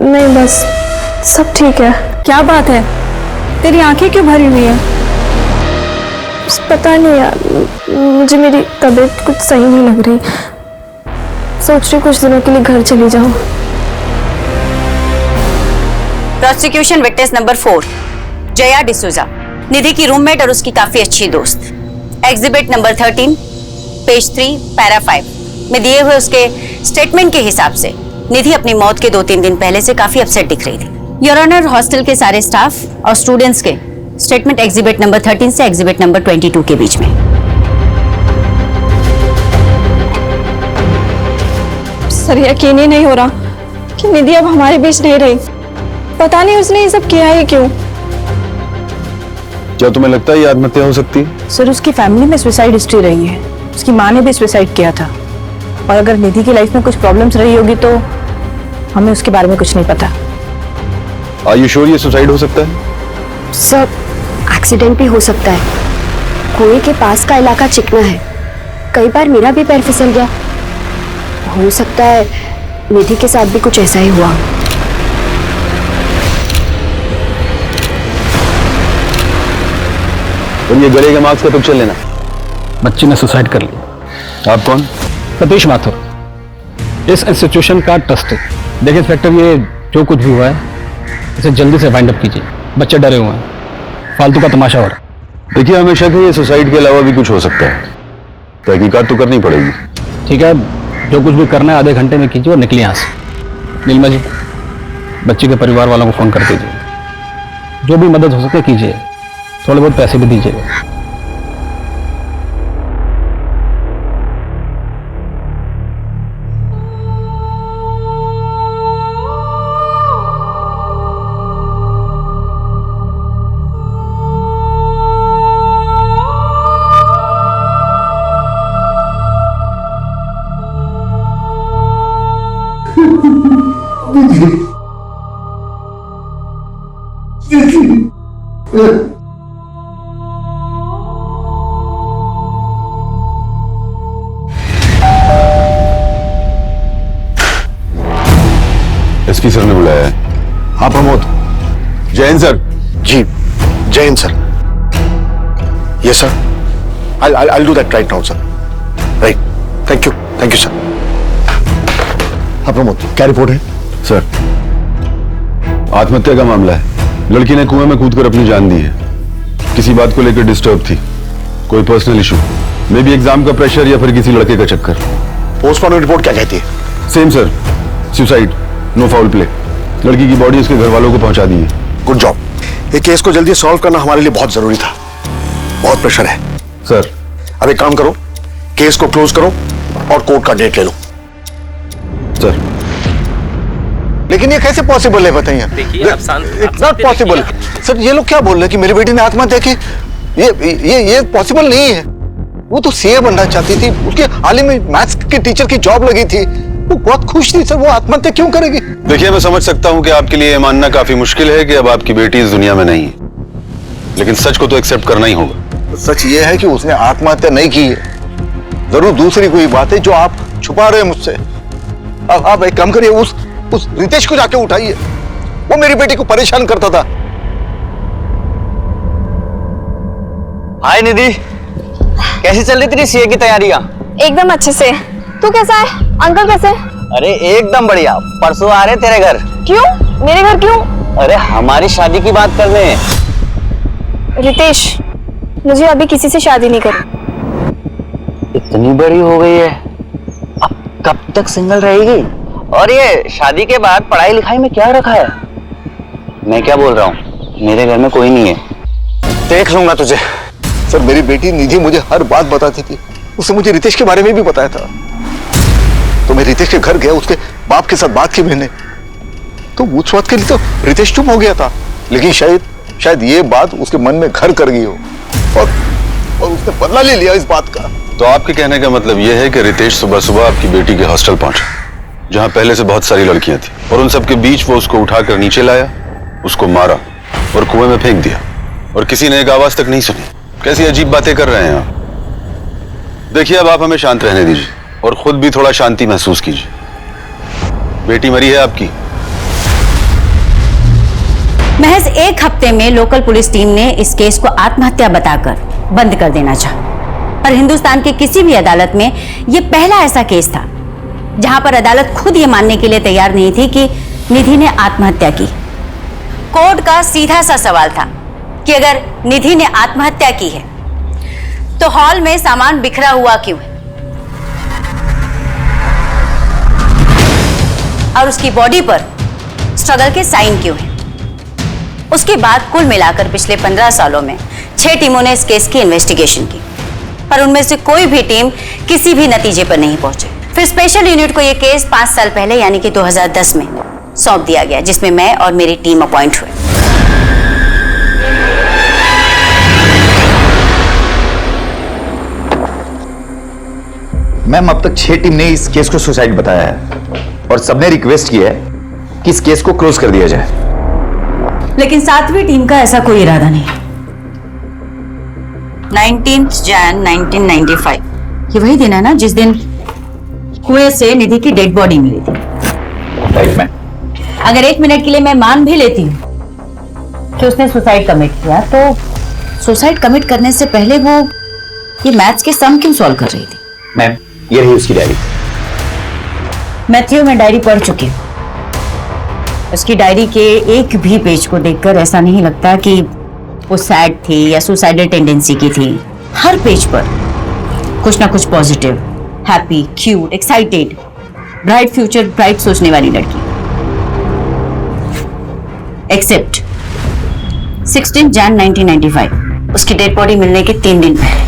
नहीं बस सब ठीक है। क्या बात है, तेरी आंखें क्यों भरी हुई है? पता नहीं यार, मुझे मेरी तबीयत कुछ सही नहीं लग रही। सोच रही कुछ दिनों के लिए घर चली जाऊं। Prosecution witness number 4 Jaya D'Souza, Nidhi की रूममेट और उसकी काफी अच्छी दोस्त। एग्जिबिट नंबर 13 पेज 3 पैरा 5 में दिए हुए उसके स्टेटमेंट के हिसाब से निधि अपनी मौत के 2-3 दिन पहले से काफी अपसेट दिख रही थी। योर ऑनर, हॉस्टल के सारे स्टाफ और स्टूडेंट्स के स्टेटमेंट एग्जिबिट नंबर 13 से एग्जिबिट नंबर 22 के बीच में। सर यकीन ही नहीं हो रहा कि निधि अब हमारे बीच नहीं रही। पता नहीं उसने ये सब किया है क्यों। क्या तुम्हें लगता है ये आत्महत्या हो सकती है? सर उसकी फैमिली में सुसाइड हिस्ट्री रही है, उसकी माँ ने भी सुसाइड किया था, और अगर निधि की लाइफ में कुछ प्रॉब्लम्स रही होगी तो हमें उसके बारे में कुछ नहीं पता। आर यू श्योर ये सुसाइड हो सकता है? सर एक्सीडेंट भी हो सकता है। कुएं के पास का इलाका चिकना है, कई बार मेरा भी पैर फिसल गया। हो सकता है निधि के साथ भी कुछ ऐसा ही हुआ। और ये गले के मार्क्स का पिक्चर लेना। बच्ची ने सुसाइड कर लिया। आप कौन? सतीश माथुर, इस इंस्टीट्यूशन का ट्रस्टी। देखिए इंस्पेक्टर, ये जो कुछ भी हुआ है इसे जल्दी से फाइंड अप कीजिए। बच्चे डरे हुए हैं, फालतू का तमाशा हो रहा है। देखिए हमें शक है ये सुसाइड के अलावा भी कुछ हो सकता है, तहकीकात तो करनी पड़ेगी। ठीक है, जो कुछ भी करना है आधे घंटे में कीजिए और निकलिए यहाँ से। नीलमा जी, बच्ची के परिवार वालों को फोन कर दीजिए, जो भी मदद हो सके कीजिए, थोड़े बहुत पैसे भी दीजिएगा। एसपी सर ने बुलाया है। हाँ प्रमोद। जैन सर। जी Jain sir. Yes sir, I'll do that right now sir. Right, thank you sir. हाँ प्रमोद, क्या रिपोर्ट है? सर आत्महत्या का मामला है। लड़की ने कुएं में कूदकर अपनी जान दी है। किसी बात को लेकर डिस्टर्ब थी, कोई personal issue, may be exam का प्रेशर या फिर किसी लड़के का चक्कर। पोस्टमार्टम रिपोर्ट क्या कहती है? Same sir, suicide, no foul play. लड़की की बॉडी उसके घर वालों को पहुंचा दी है। Good job. ये केस को जल्दी सॉल्व करना हमारे लिए बहुत जरूरी था, बहुत प्रेशर है सर। अब एक काम करो, केस को क्लोज करो और कोर्ट का डेट ले लो। सर लेकिन ये कैसे पॉसिबल है बताइए? देखिए आप शांत, इट्स नॉट पॉसिबल सर। ये लोग क्या बोल रहे हैं कि मेरी बेटी ने आत्महत्या की? ये पॉसिबल नहीं है। वो तो सीए बनना चाहती थी, उसके हाल ही में मैथ्स के टीचर की जॉब लगी थी, वो बहुत खुश थी सर। वो आत्महत्या क्यों करेगी? देखिए मैं समझ सकता हूं कि आपके लिए यह मानना काफी मुश्किल है कि अब आपकी बेटी इस दुनिया में नहीं है, लेकिन सच को तो एक्सेप्ट करना ही होगा। सच ये है कि उसने आत्महत्या नहीं की है, जरूर दूसरी कोई बात है जो आप छुपा रहे हैं मुझसे। अब आप एक काम करिए, उस रितेश को जाके उठाइए, वो मेरी बेटी को परेशान करता था। हाय निधि, कैसी चल रही तेरी सीए की तैयारियां? एकदम अच्छे से। तू कैसा है? अंकल कैसे? अरे एकदम बढ़िया। परसों आ रहे तेरे घर। क्यों? मेरे घर क्यों? अरे हमारी शादी की बात करने। रितेश, मुझे अभी किसी से शादी नहीं करनी। इतनी बड़ी हो गई है, अब कब तक सिंगल रहेगी? और ये शादी के बाद पढ़ाई लिखाई में क्या रखा है? मैं क्या बोल रहा हूँ, मेरे घर में कोई नहीं है, देख लूंगा तुझे। सर मेरी बेटी निधि मुझे हर बात बताती थी, उसने मुझे रितेश के बारे में भी बताया था। तो मैं रितेश के घर गया, उसके बाप के साथ बात की मैंने, तो उस बात के लिए तो रितेश चुप हो गया था, लेकिन शायद ये बात उसके मन में घर कर गई हो और उसने बदला ले लिया इस बात का। तो आपके कहने का मतलब यह है कि रितेश सुबह सुबह आपकी बेटी के हॉस्टल पहुंचा, जहां पहले से बहुत सारी लड़कियां थी, और उन सबके बीच वो उसको उठाकर नीचे लाया, उसको मारा और कुएं में फेंक दिया, और किसी ने एक आवाज तक नहीं सुनी। कैसी अजीब बातें कर रहे हैं आप? देखिए अब आप हमें शांत रहने दीजिए और खुद भी थोड़ा शांति महसूस कीजिए। बेटी मरी है आपकी। महज एक हफ्ते में लोकल पुलिस टीम ने इस केस को आत्महत्या बताकर बंद कर देना चाहा, पर हिंदुस्तान के किसी भी अदालत में यह पहला ऐसा केस था जहां पर अदालत खुद ये मानने के लिए तैयार नहीं थी कि निधि ने आत्महत्या की। कोर्ट का सीधा सा सवाल था कि अगर निधि ने आत्महत्या की है तो हॉल में सामान बिखरा हुआ क्यों है और उसकी बॉडी पर स्ट्रगल के साइन क्यों है। उसके बाद कुल मिलाकर पिछले 15 सालों में 6 टीमों ने इस केस की इन्वेस्टिगेशन की, पर उनमें से कोई भी टीम किसी भी नतीजे पर नहीं पहुंची। फिर स्पेशल यूनिट को यह केस 5 साल पहले यानी कि 2010 में सौंप दिया गया, जिसमें मैं और मेरी टीम अपॉइंट हुए। मैम अब तक 6 टीम ने इस केस को सुसाइड बताया है और सबने रिक्वेस्ट की है कि इस केस को क्लोज कर दिया जाए, लेकिन 7वीं टीम का ऐसा कोई इरादा नहीं। 19 जैन 1995 ये वही दिन है ना जिस दिन कुएं से निधि की डेड बॉडी मिली थी। Right ma'am. अगर 1 मिनट के लिए मैं मान भी लेती हूँ कि उसने सुसाइड कमिट किया, तो सुसाइड कमिट करने से पहले वो ये मैथ्स के सम क्यों सॉल्व कर रही थी? मैम ये रही उसकी डायरी। मैथ्यू में डायरी पढ़ चुकी हूँ। उसकी डायरी के एक भी पेज को देखकर ऐसा नहीं लगता कि वो सैड थी या सुसाइडल टेंडेंसी की थी। हर पेज पर कुछ ना कुछ positive, happy, cute, excited, bright future, bright सोचने वाली लड़की। एक्सेप्ट 16 जैन 1995 उसकी डेड बॉडी मिलने के 3 दिन पहले।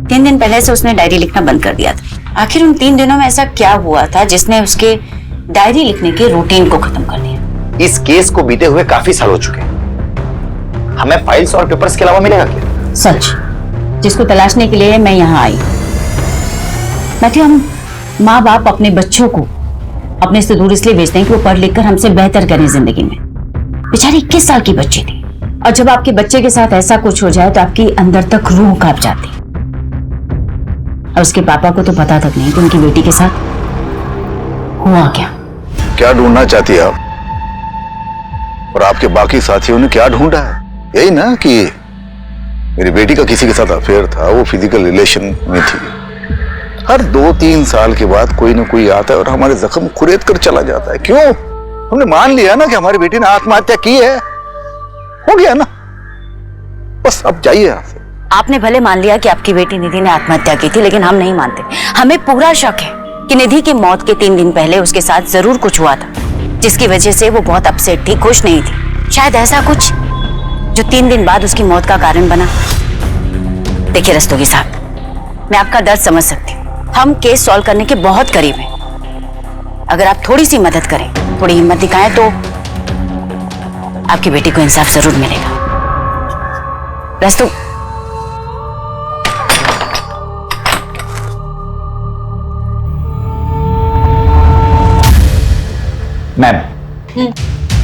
3 दिन पहले से उसने डायरी लिखना बंद कर दिया था। आखिर उन 3 दिनों में ऐसा क्या हुआ था जिसने उसके डायरी लिखने के रूटीन को खत्म कर दिया? इस केस को बीते हुए काफी साल हो चुके हैं। हमें फाइल्स और पेपर्स के अलावा मिलेगा क्या? सच जिसको तलाशने के लिए मैं यहाँ आई। मैथ्यू, हम माँ बाप अपने बच्चों को अपने से दूर इसलिए भेजते हैं कि वो पढ़ लिख कर हमसे बेहतर करें जिंदगी में। बेचारी 21 साल की बच्ची थी और जब आपके बच्चे के साथ ऐसा कुछ हो जाए तो आपकी अंदर तक रूह कांप जाती। और उसके पापा को तो पता तक नहीं कि उनकी बेटी के साथ हुआ क्या। क्या ढूंढना चाहती है आप? और आपके बाकी साथियों ने क्या ढूंढा है? यही ना कि मेरी बेटी का किसी के साथ अफेयर था, वो फिजिकल रिलेशन में थी। हर 2-3 साल के बाद कोई ना कोई आता है और हमारे जख्म कुरेद कर चला जाता है। क्यों? हमने मान लिया ना कि हमारी बेटी ने आत्महत्या की है, हो गया ना, बस अब जाइए यहाँ से। आपने भले मान लिया कि आपकी बेटी निधि ने आत्महत्या की थी, लेकिन हम नहीं मानते। हमें पूरा शक है कि निधि की मौत के 3 दिन पहले उसके साथ जरूर कुछ हुआ था जिसकी वजह से वो बहुत अपसेट थी, खुश नहीं थी। शायद ऐसा कुछ जो 3 दिन बाद उसकी मौत का कारण बना। देखिए रस्तोगी साहब, मैं आपका दर्द समझ सकती हूँ। हम केस सॉल्व करने के बहुत करीब हैं। अगर आप थोड़ी सी मदद करें, थोड़ी हिम्मत दिखाएं तो आपकी बेटी को इंसाफ जरूर मिलेगा। रस्तों, मैम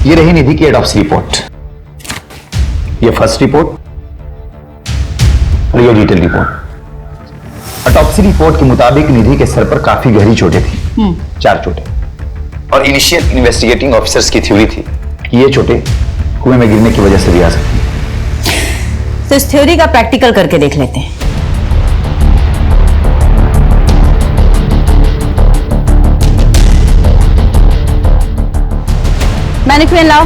ये रही निधि की ऑटोप्सी रिपोर्ट। ये फर्स्ट रिपोर्ट और ये डिटेल रिपोर्ट। ऑटोप्सी रिपोर्ट के मुताबिक निधि के सर पर काफी गहरी चोटें थी, 4 चोटें। और इनिशियल इन्वेस्टिगेटिंग ऑफिसर्स की थ्योरी थी कि ये चोटें कुएं में गिरने की वजह से भी आ सकती हैं। तो इस थ्योरी का प्रैक्टिकल करके देख लेते हैं। मैनिक्विन लाओ।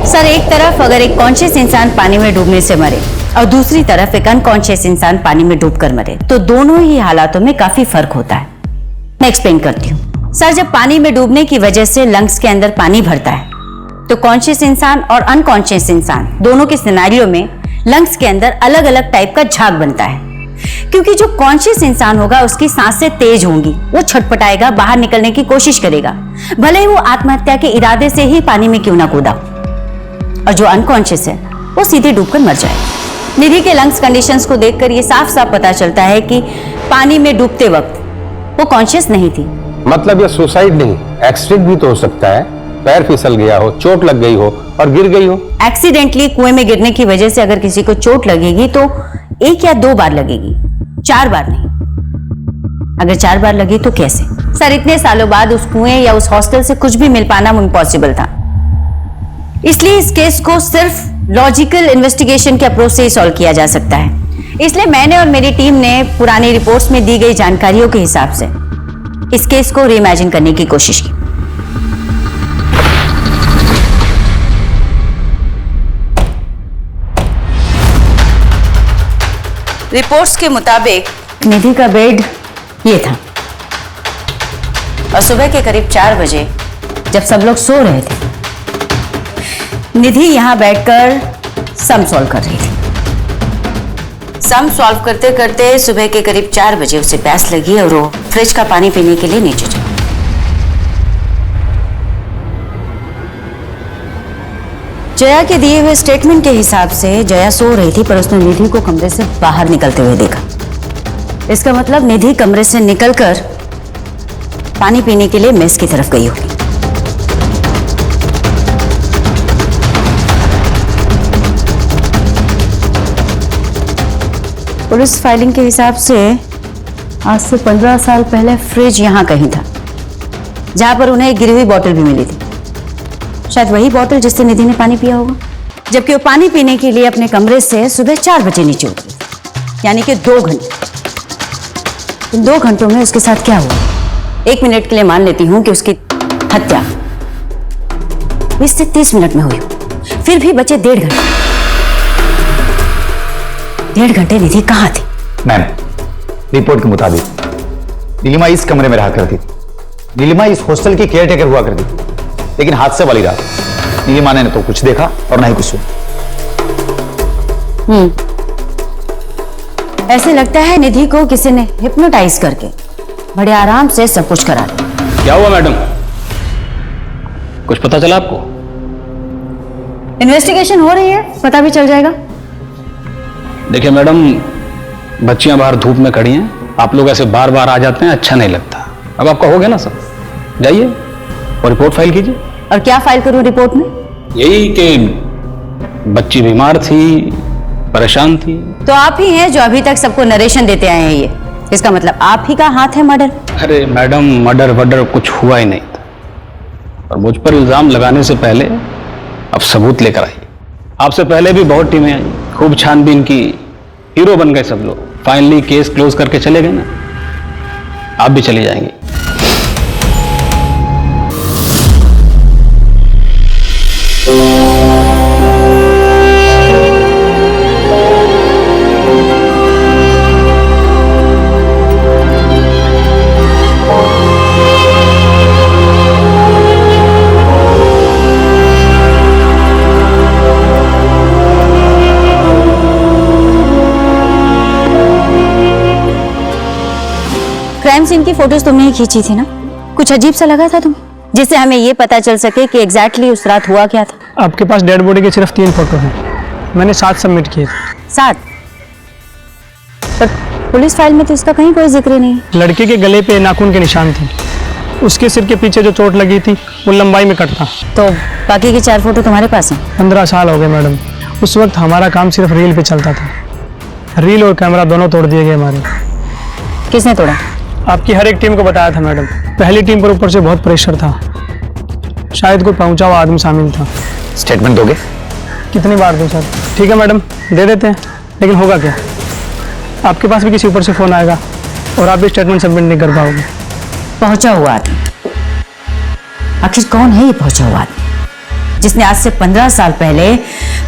सर, एक तरफ अगर एक कॉन्शियस इंसान पानी में डूबने से मरे और दूसरी तरफ एक अनकॉन्शियस इंसान पानी में डूबकर मरे तो दोनों ही हालातों में काफी फर्क होता है। मैं एक्सप्लेन करती हूँ। सर, जब पानी में डूबने की वजह से लंग्स के अंदर पानी भरता है तो कॉन्शियस इंसान और अनकॉन्शियस इंसान दोनों के सिनेरियो में लंग्स के अंदर अलग अलग टाइप का झाग बनता है। क्योंकि जो कॉन्शियस इंसान होगा उसकी सांसें तेज होंगी, वो छटपटाएगा, बाहर निकलने की कोशिश करेगा, भले ही वो आत्महत्या के इरादे से ही पानी में क्यों ना कूदा। और जो अनकॉन्शियस है वो सीधे डूबकर मर जाएगा। निधि के लंग्स कंडीशंस को देखकर ये साफ साफ पता चलता है कि पानी में डूबते वक्त वो कॉन्शियस नहीं थी। मतलब ये सुसाइड नहीं, एक्सीडेंट भी तो हो सकता है। पैर फिसल गया हो, चोट लग गई हो और गिर गई हो। एक्सीडेंटली कुएं में गिरने की वजह से अगर किसी को चोट लगेगी तो 1 या 2 बार लगेगी, 4 बार नहीं। अगर 4 बार लगी तो कैसे? सर, इतने सालों बाद उस कुएं या उस हॉस्टल से कुछ भी मिल पाना इम्पॉसिबल था। इसलिए इस केस को सिर्फ लॉजिकल इन्वेस्टिगेशन के अप्रोच से ही सॉल्व किया जा सकता है। इसलिए मैंने और मेरी टीम ने पुरानी रिपोर्ट्स में दी गई जानकारियों के हिसाब से इस केस को रीइमेजिन करने की कोशिश की। रिपोर्ट्स के मुताबिक निधि का बेड ये था और सुबह के करीब 4 बजे जब सब लोग सो रहे थे, निधि यहां बैठकर सम सॉल्व कर रही थी। सम सॉल्व करते करते सुबह के करीब 4 बजे उसे प्यास लगी और वो फ्रिज का पानी पीने के लिए नीचे चली। जया के दिए हुए स्टेटमेंट के हिसाब से जया सो रही थी, पर उसने निधि को कमरे से बाहर निकलते हुए देखा। इसका मतलब निधि कमरे से निकलकर पानी पीने के लिए मेस की तरफ गई होगी। पुलिस फाइलिंग के हिसाब से आज से 15 साल पहले फ्रिज यहां कहीं था, जहां पर उन्हें एक गिरी हुई बोतल भी मिली थी। शायद वही बोतल जिससे निधि ने पानी पिया होगा, जबकि वो पानी पीने के लिए अपने कमरे से सुबह 4 बजे नीचे उतरी, यानी कि 2 घंटे। इन 2 घंटों में उसके साथ क्या हुआ? 1 मिनट के लिए मान लेती हूं कि उसकी हत्या 20 से 30 मिनट में हुई, फिर भी बचे 1.5 घंटे। 1.5 घंटे निधि कहां थी? मैम, रिपोर्ट के मुताबिक नीलिमा इस कमरे में रहा करती थी। नीलिमा इस हॉस्टल की केयर टेकर हुआ करती थी, लेकिन हादसे वाली रात नीलिमा ने तो कुछ देखा और ना ही कुछ सुना। ऐसे लगता है निधि को किसी ने हिप्नोटाइज करके बड़े आराम से सब कुछ करा दिया। क्या हुआ मैडम, कुछ पता चला आपको? इन्वेस्टिगेशन हो रही है, पता भी चल जाएगा। देखिए मैडम, बच्चियां बाहर धूप में खड़ी हैं, आप लोग ऐसे बार बार आ जाते हैं, अच्छा नहीं लगता। अब आपका हो गया ना सब, जाइए और रिपोर्ट फाइल कीजिए। और क्या फाइल करूं रिपोर्ट में? यही कि बच्ची बीमार थी, परेशान थी। तो आप ही हैं जो अभी तक सबको नरेशन देते आए हैं। ये इसका मतलब आप ही का हाथ है मर्डर? अरे मैडम, मर्डर वर्डर कुछ हुआ ही नहीं था, और मुझ पर इल्जाम लगाने से पहले अब सबूत लेकर आइए। आपसे पहले भी बहुत टीमें आई, खूब छानबीन की, हीरो बन गए सब लोग। फाइनली केस क्लोज करके चले गए ना, आप भी चली जाएंगी। क्राइम सीन की फोटोज तुमने ही खींची थी ना? कुछ अजीब सा लगा था तुम्हें, जिससे हमें ये पता चल सके कि एग्जैक्टली उस रात हुआ क्या था? आपके पास डेड बॉडी के सिर्फ 3 फोटो हैं, मैंने 7 सबमिट किए। 7? पर पुलिस फाइल में तो इसका कहीं कोई जिक्र नहीं। लड़के के गले पे नाखून के निशान थे, उसके सिर के पीछे जो चोट लगी थी वो लंबाई में कट था। तो बाकी के 4 फोटो तुम्हारे पास हैं? 15 साल हो गए मैडम। उस वक्त हमारा काम सिर्फ रील पे चलता था, रील और कैमरा दोनों तोड़ दिए गए हमारे। किसने तोड़ा? आपकी हर एक टीम को बताया था मैडम। पहली टीम पर ऊपर से बहुत प्रेशर था, शायद कोई पहुंचा हुआ आदमी शामिल था। स्टेटमेंट दोगे? कितनी बार दूं सर? ठीक है मैडम, दे देते हैं, लेकिन होगा क्या? आपके पास भी किसी ऊपर से फोन आएगा और आप भी स्टेटमेंट सबमिट नहीं कर पाओगे। पहुंचा हुआ आदमी? आखिर कौन है ये पहुंचा हुआ आदमी जिसने आज से 15 साल पहले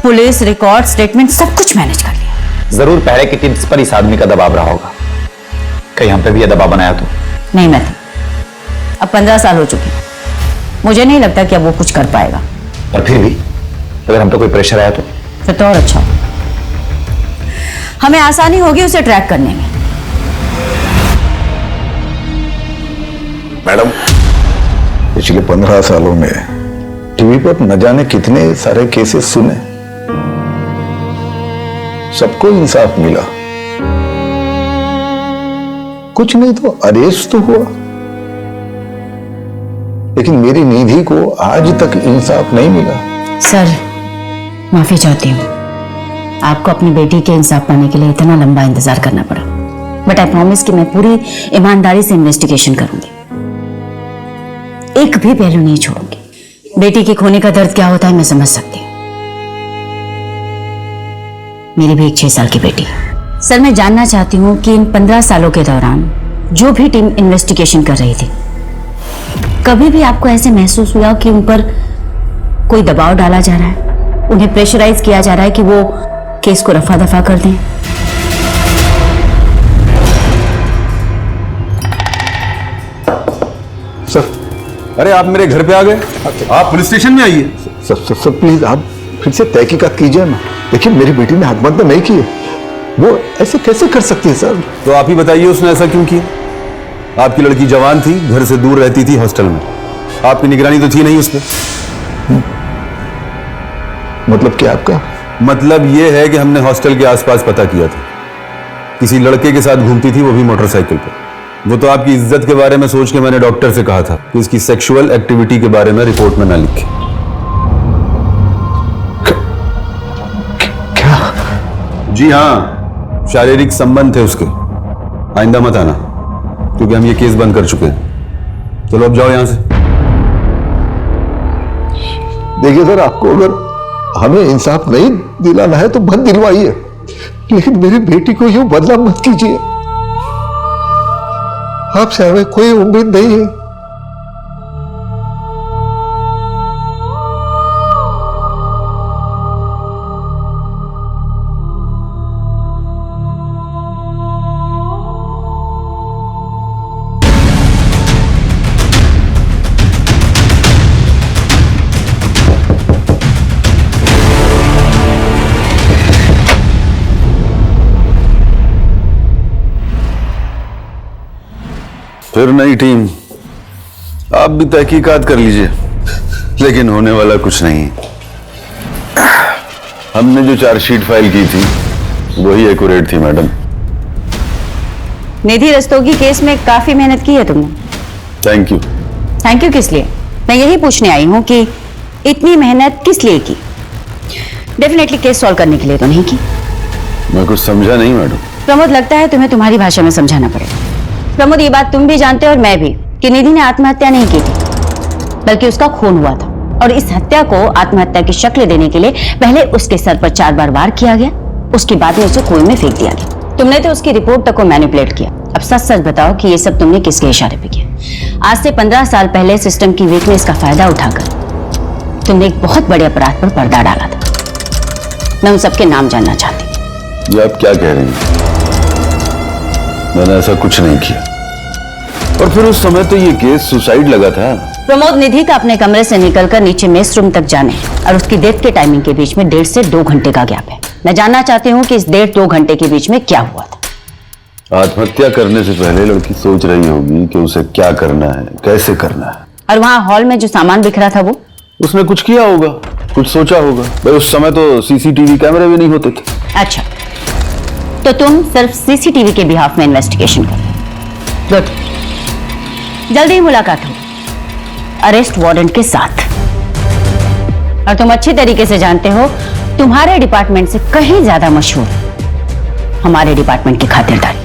पुलिस रिकॉर्ड, स्टेटमेंट सब कुछ मैनेज कर लिया? जरूर पहले की टीम्स पर इस आदमी का दबाव रहा होगा। कहीं हम पे भी यह दबाव बनाया तो? नहीं मैथ्यू, अब 15 साल हो चुके, मुझे नहीं लगता कि अब वो कुछ कर पाएगा। और फिर भी अगर हम पे कोई प्रेशर आया तो? फिर तो और अच्छा हो, हमें आसानी होगी उसे ट्रैक करने में। मैडम, पिछले 15 सालों में टीवी पर न जाने कितने सारे केसेस सुने, सबको इंसाफ मिला, कुछ नहीं तो अरेस्ट तो हुआ, लेकिन मेरी निधि को आज तक इंसाफ नहीं मिला। सर, माफी चाहती हूँ, आपको अपनी बेटी के इंसाफ पाने के लिए इतना लंबा इंतजार करना पड़ा, बट आई प्रॉमिस कि मैं पूरी ईमानदारी से इन्वेस्टिगेशन करूंगी, एक भी पहलू नहीं छोड़ूंगी। बेटी के खोने का दर्द क्या होता है मैं समझ सकती हूँ। मेरी भी एक 6 साल की बेटी है। सर, मैं जानना चाहती हूँ कि इन 15 सालों के दौरान जो भी टीम इन्वेस्टिगेशन कर रही थी, कभी भी आपको ऐसे महसूस हुआ कि उन पर कोई दबाव डाला जा रहा है, उन्हें प्रेशराइज किया जा रहा है कि वो केस को रफा दफा कर दें? सर, अरे आप मेरे घर पे आ गए, आप पुलिस स्टेशन में आइए। सर प्लीज आप फिर से तहकीकात कीजिए ना। देखिए मेरी बेटी ने हकमत तो नहीं किए, वो ऐसे कैसे कर सकती है सर? तो आप ही बताइए उसने ऐसा क्यों किया? आपकी लड़की जवान थी, घर से दूर रहती थी हॉस्टल में, आपकी निगरानी तो थी नहीं उस पर। मतलब क्या आपका? मतलब ये है कि हमने हॉस्टल के आसपास पता किया था, किसी लड़के के साथ घूमती थी, वो भी मोटरसाइकिल पर। वो तो आपकी इज्जत के बारे में सोच के मैंने डॉक्टर से कहा था कि इसकी सेक्सुअल एक्टिविटी के बारे में रिपोर्ट में ना लिखे। क्या? जी हाँ, शारीरिक संबंध थे उसके। आइंदा मत आना, क्योंकि हम ये केस बंद कर चुके हैं। चलो अब जाओ यहां से। देखिए सर, आपको अगर हमें इंसाफ नहीं दिलाना है तो बंद दिलवाइए, लेकिन मेरी बेटी को यूं बदनाम मत कीजिए। आपसे हमें कोई उम्मीद नहीं है। फिर नई टीम, आप भी तहकीकात कर लीजिए, लेकिन होने वाला कुछ नहीं। हमने जो चार्जशीट फाइल की थी वही एक्यूरेट थी मैडम। निधि रस्तोगी केस में काफी मेहनत की है तुमने। Thank you. थैंक यू किस लिए? मैं यही पूछने आई हूँ कि इतनी मेहनत किस लिए की? डेफिनेटली केस सॉल्व करने के लिए तो नहीं की। मैं कुछ समझा नहीं मैडम। प्रमोद, लगता है तुम्हें तुम्हारी भाषा में समझाना पड़ेगा। प्रमोद, ये बात तुम भी जानते हो और मैं भी कि निधि ने आत्महत्या नहीं की थी, बल्कि उसका खून हुआ था, और इस हत्या को आत्महत्या की शक्ल देने के लिए पहले उसके सर पर 4 बार वार किया गया, उसके बाद में उसे कुएं में फेंक दिया गया। तुमने तो उसकी रिपोर्ट तक को मैनिपुलेट किया। अब सच सच बताओ कि ये सब तुमने किसके इशारे पे किया? आज से 15 साल पहले सिस्टम की वीकनेस का फायदा उठाकर तुमने एक बहुत बड़े अपराध पर पर्दा डाला था। मैं उन सबके नाम जानना चाहती हूँ। ये आप क्या कह रही हैं? मैंने ऐसा कुछ नहीं किया, और फिर उस समय तो ये केस सुसाइड लगा था। प्रमोद, निधि का अपने कमरे से निकलकर नीचे मेस रूम तक जाने और उसकी डेथ के टाइमिंग के बीच में 1.5 से 2 घंटे का गैप है। मैं जानना चाहती हूँ कि इस 1.5-2 घंटे के बीच में क्या हुआ था। आत्महत्या करने से पहले लड़की सोच रही होगी कि उसे क्या करना है, कैसे करना है। और वहां हॉल में जो सामान बिखरा था वो उसने कुछ किया होगा, कुछ सोचा होगा। भाई उस समय तो सीसीटीवी कैमरे भी नहीं होते थे। अच्छा, तो तुम सिर्फ सीसीटीवी के बिहाफ में इन्वेस्टिगेशन करो। गुड, जल्दी ही मुलाकात हो अरेस्ट वारंट के साथ। और तुम अच्छी तरीके से जानते हो तुम्हारे डिपार्टमेंट से कहीं ज्यादा मशहूर हमारे डिपार्टमेंट की खातिरदारी।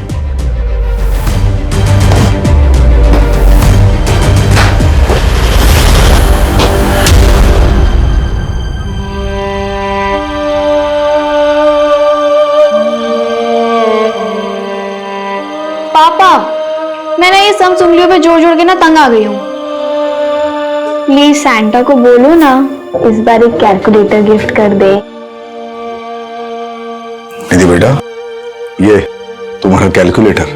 पापा, मैं ना ये सब उंगलियों पे जोड़ जोड़ के ना तंग आ गई हूँ। प्लीज सैंटा को बोलो ना इस बार एक कैलकुलेटर गिफ्ट कर दे। निधि बेटा, ये तुम्हारा कैलकुलेटर।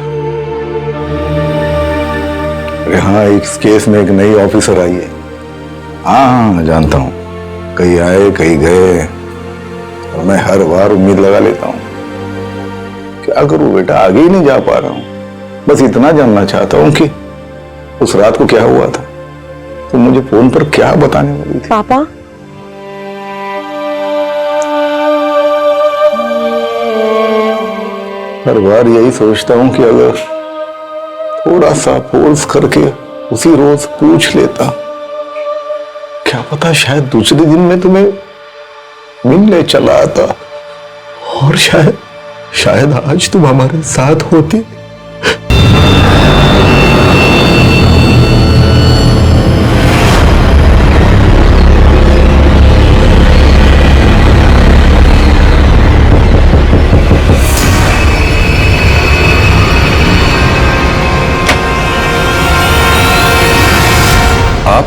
अरे हाँ, इस केस में एक नई ऑफिसर आई है। हाँ जानता हूँ, कहीं आए कहीं गए, और मैं हर बार उम्मीद लगा लेता हूँ। क्या करूं बेटा, आगे ही नहीं जा पा रहा हूँ। बस इतना जानना चाहता हूँ कि उस रात को क्या हुआ था, तो मुझे फोन पर क्या बताने वाली थी? पापा, हर बार यही सोचता हूँ कि अगर थोड़ा सा फोर्स करके उसी रोज पूछ लेता क्या पता शायद दूसरे दिन मैं तुम्हें मिलने चला आता और शायद आज तुम हमारे साथ होती। आप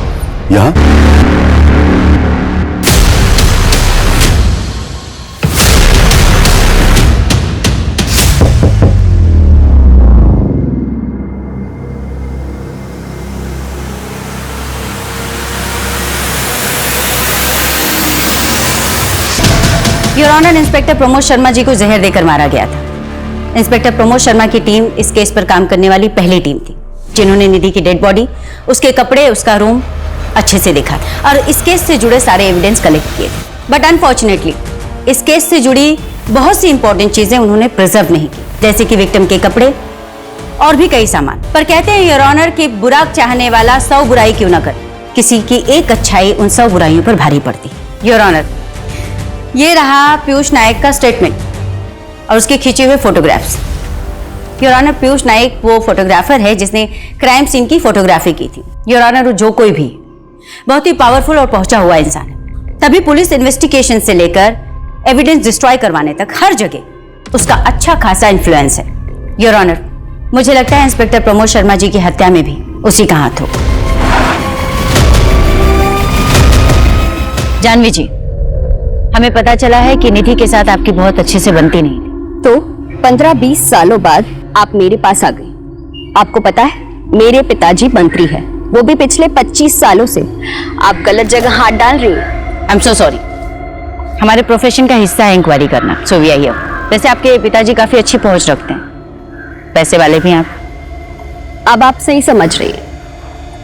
यहां? Your honour, inspector Pramod Sharma ji को जहर देकर मारा गया था। इंस्पेक्टर प्रमोद शर्मा की टीम इस केस पर काम करने वाली पहली टीम थी जिन्होंने निधि की डेड बॉडी, उसके कपड़े, उसका रूम अच्छे से देखा और इस केस से जुड़े सारे एविडेंस कलेक्ट किए थे। बट अनफॉर्चुनेटली इस केस से जुड़ी बहुत सी इंपॉर्टेंट चीजें उन्होंने प्रिजर्व नहीं की, जैसे कि विक्टिम के कपड़े और भी कई सामान। पर कहते हैं योर ऑनर कि बुरा चाहने वाला 100 बुराई क्यों न करे, किसी की एक अच्छाई उन 100 बुराइयों पर भारी पड़ती है। योर ऑनर, ये रहा पीयूष नायक का स्टेटमेंट और उसके खींचे हुए फोटोग्राफ्स। योर ऑनर, पीयूष नायक वो फोटोग्राफर है जिसने क्राइम सीन की फोटोग्राफी की थी। योर ऑनर, जो कोई भी बहुत ही पावरफुल और पहुंचा हुआ इंसान है, तभी पुलिस इन्वेस्टिगेशन से लेकर एविडेंस डिस्ट्रॉय करवाने तक हर जगह उसका अच्छा खासा इन्फ्लुएंस है। योर ऑनर, मुझे लगता है इंस्पेक्टर प्रमोद शर्मा जी की हत्या में भी उसी का हाथ होगा। जानवी जी, हमें पता चला है कि निधि के साथ आपकी बहुत अच्छे से बनती नहीं थी, तो 15-20 सालों बाद आप मेरे पास आ गई। आपको पता है मेरे पिताजी मंत्री हैं, वो भी पिछले 25 सालों से। आप गलत जगह हाथ डाल रही हैं। आई एम सो सॉरी, हमारे प्रोफेशन का हिस्सा है इंक्वायरी करना, सो वी आर हियर। वैसे आपके पिताजी काफी अच्छी पहुंच रखते हैं, पैसे वाले भी आप। अब आप सही समझ रही हैं।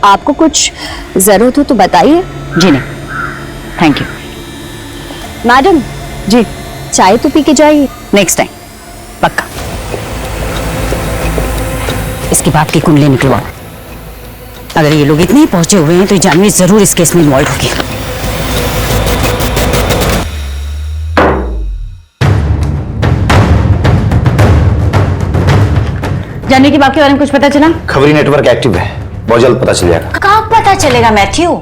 आपको कुछ जरूरत हो तो बताइए। जी नहीं, थैंक यू। मैडम जी, चाय तो पी के जाइए। नेक्स्ट टाइम पक्का। इसके बाप की कुंडली निकलवाओ। अगर ये लोग इतने ही पहुंचे हुए हैं तो जानवी जरूर इस केस में इन्वॉल्व होगी। जानवी की बाप के बारे में कुछ पता चला? खबरी नेटवर्क एक्टिव है, बहुत जल्द पता चल जाएगा। कहाँ पता चलेगा मैथ्यू?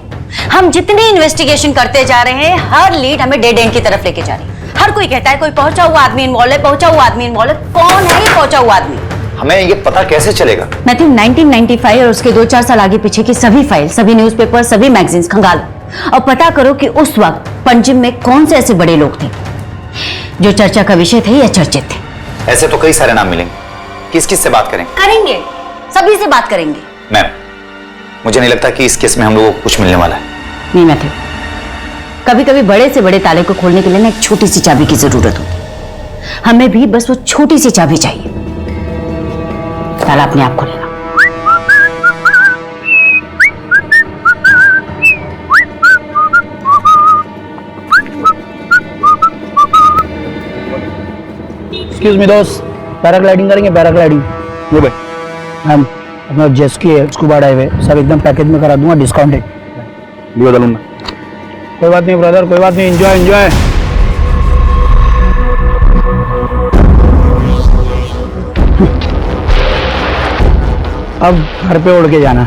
हम जितनी इन्वेस्टिगेशन करते जा रहे हैं, हर लीड हमें डेड एंड की तरफ लेके जा रही है। हर कोई कहता है कोई पहुंचा हुआ आदमी इन्वॉल्व है, पहुंचा हुआ आदमी इन्वॉल्व है। कौन है ये पहुंचा हुआ आदमी? हमें ये पता कैसे चलेगा? मैथ्यू, 1995 और उसके 2-4 साल आगे पीछे की सभी फाइल, सभी न्यूज़पेपर, सभी मैगजीन्स खंगालो और पता करो कि उस वक्त पंजिम में कौन से ऐसे बड़े लोग थे जो चर्चा का विषय थे या चर्चित थे। ऐसे तो कई सारे नाम मिलेंगे, किस किस से बात करें? करेंगे, सभी से बात करेंगे। मैम, मुझे नहीं लगता कि इस केस में हम लोगों को कुछ मिलने वाला है। नहीं मैथ्यू, कभी कभी बड़े से बड़े ताले को खोलने के लिए ना एक छोटी सी चाबी की जरूरत होती है। हमें भी बस वो छोटी सी चाबी चाहिए, ताला अपने आप खुलेगा। एक्सक्यूज मी दोस्त, पैराग्लाइडिंग करेंगे? पैराग्लाइडिंग ये भाई मैम, अपना जेस्की है, स्कूबा डाइव है, सब एकदम पैकेज में करा दूंगा, डिस्काउंटेड। बदल लूंगा। कोई बात नहीं ब्रदर, कोई बात नहीं, एंजॉय एंजॉय। अब घर पे उड़ के जाना।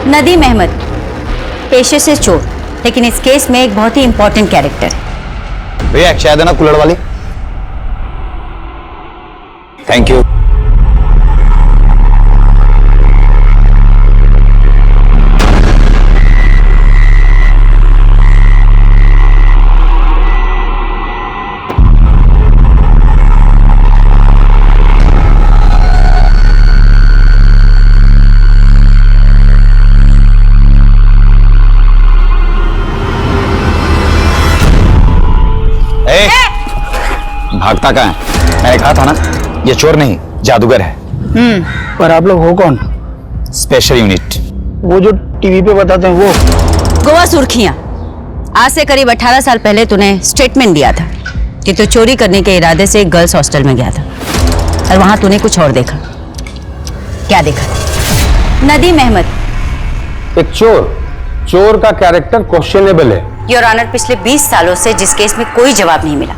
नदीम अहमद पेशे से चोर, लेकिन इस केस में एक बहुत ही इंपॉर्टेंट कैरेक्टर है। भैया एक चाय देना कुल्हड़ वाली। Thank you. भागता कहाँ है? मैंने कहा था ना, ये चोर नहीं जादूगर है। पर आप लोग हो कौन? Special unit. वो जो टीवी पे बताते हैं वो? गोवा सुर्खियां। आज से करीब 18 साल पहले तूने स्टेटमेंट दिया था कि तू चोरी करने के इरादे से एक गर्ल्स हॉस्टल में गया था और वहां तूने कुछ और देखा। क्या देखा? नदीम अहमद एक चोर का कैरेक्टर क्वेश्चनेबल है। योर ऑनर, पिछले 20 सालों से जिस केस में कोई जवाब नहीं मिला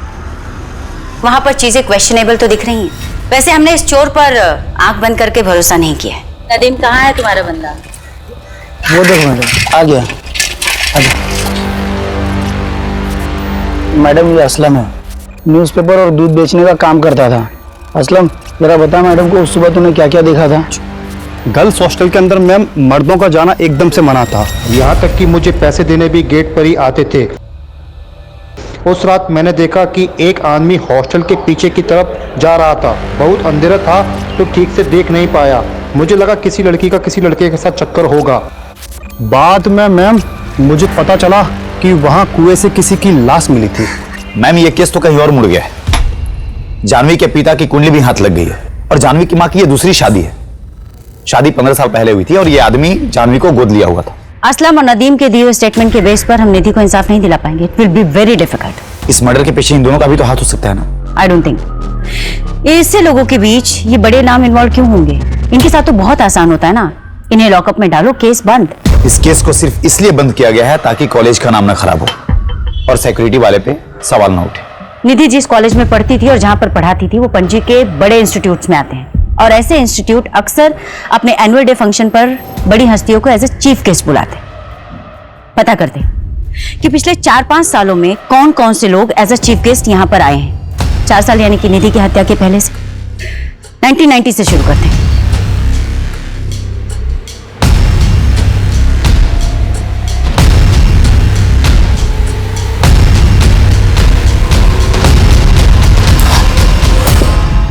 वहां पर चीजें क्वेश्चनेबल तो दिख रही हैं। वैसे हमने इस चोर पर आंख बंद करके भरोसा नहीं किया है। नदीम, कहाँ है तुम्हारा बंदा? वो देखो मैडम, आ गया। मैडम ये असलम है, न्यूज़पेपर और दूध बेचने का काम करता था। असलम जरा बता मैडम को उस सुबह तूने क्या क्या देखा था? गर्ल्स हॉस्टल के अंदर मैम मर्दों का जाना एकदम से मना था, यहाँ तक कि मुझे पैसे देने भी गेट पर ही आते थे। उस रात मैंने देखा कि एक आदमी हॉस्टल के पीछे की तरफ जा रहा था। बहुत अंधेरा था तो ठीक से देख नहीं पाया। मुझे लगा किसी लड़की का किसी लड़के के साथ चक्कर होगा। बाद में मैम मुझे पता चला कि वहाँ कुएं से किसी की लाश मिली थी। मैम ये केस तो कहीं और मुड़ गया है। जानवी के पिता की कुंडली भी हाथ लग गई है और जानवी की माँ की ये दूसरी शादी है। शादी 15 साल पहले हुई थी और ये आदमी जानवी को गोद लिया हुआ था। असलम और नदीम के दिए हुए स्टेटमेंट के बेस पर हम निधि को इंसाफ नहीं दिला पाएंगे। It will be very difficult. इस मर्डर के पीछे इन दोनों का भी तो हाथ हो सकता है ना? I don't think. इससे लोगों के बीच ये बड़े नाम इन्वॉल्व क्यों होंगे? इनके साथ तो बहुत आसान होता है ना, इन्हें लॉकअप में डालो, केस बंद। इस केस को सिर्फ इसलिए बंद किया गया है ताकि कॉलेज का नाम ना खराब हो और सिक्योरिटी वाले पे सवाल ना उठे। निधि जिस कॉलेज में पढ़ती थी और जहां पर पढ़ाती थी वो पणजी के बड़े इंस्टीट्यूट्स में आते हैं और ऐसे इंस्टीट्यूट अक्सर अपने एनुअल डे फंक्शन पर बड़ी हस्तियों को एज ए चीफ गेस्ट बुलाते हैं। पता करते हैं कि पिछले 4-5 सालों में कौन कौन से लोग एज ए चीफ गेस्ट यहां पर आए हैं। 4 साल यानी कि निधि की हत्या के पहले से 1990 से शुरू करते हैं।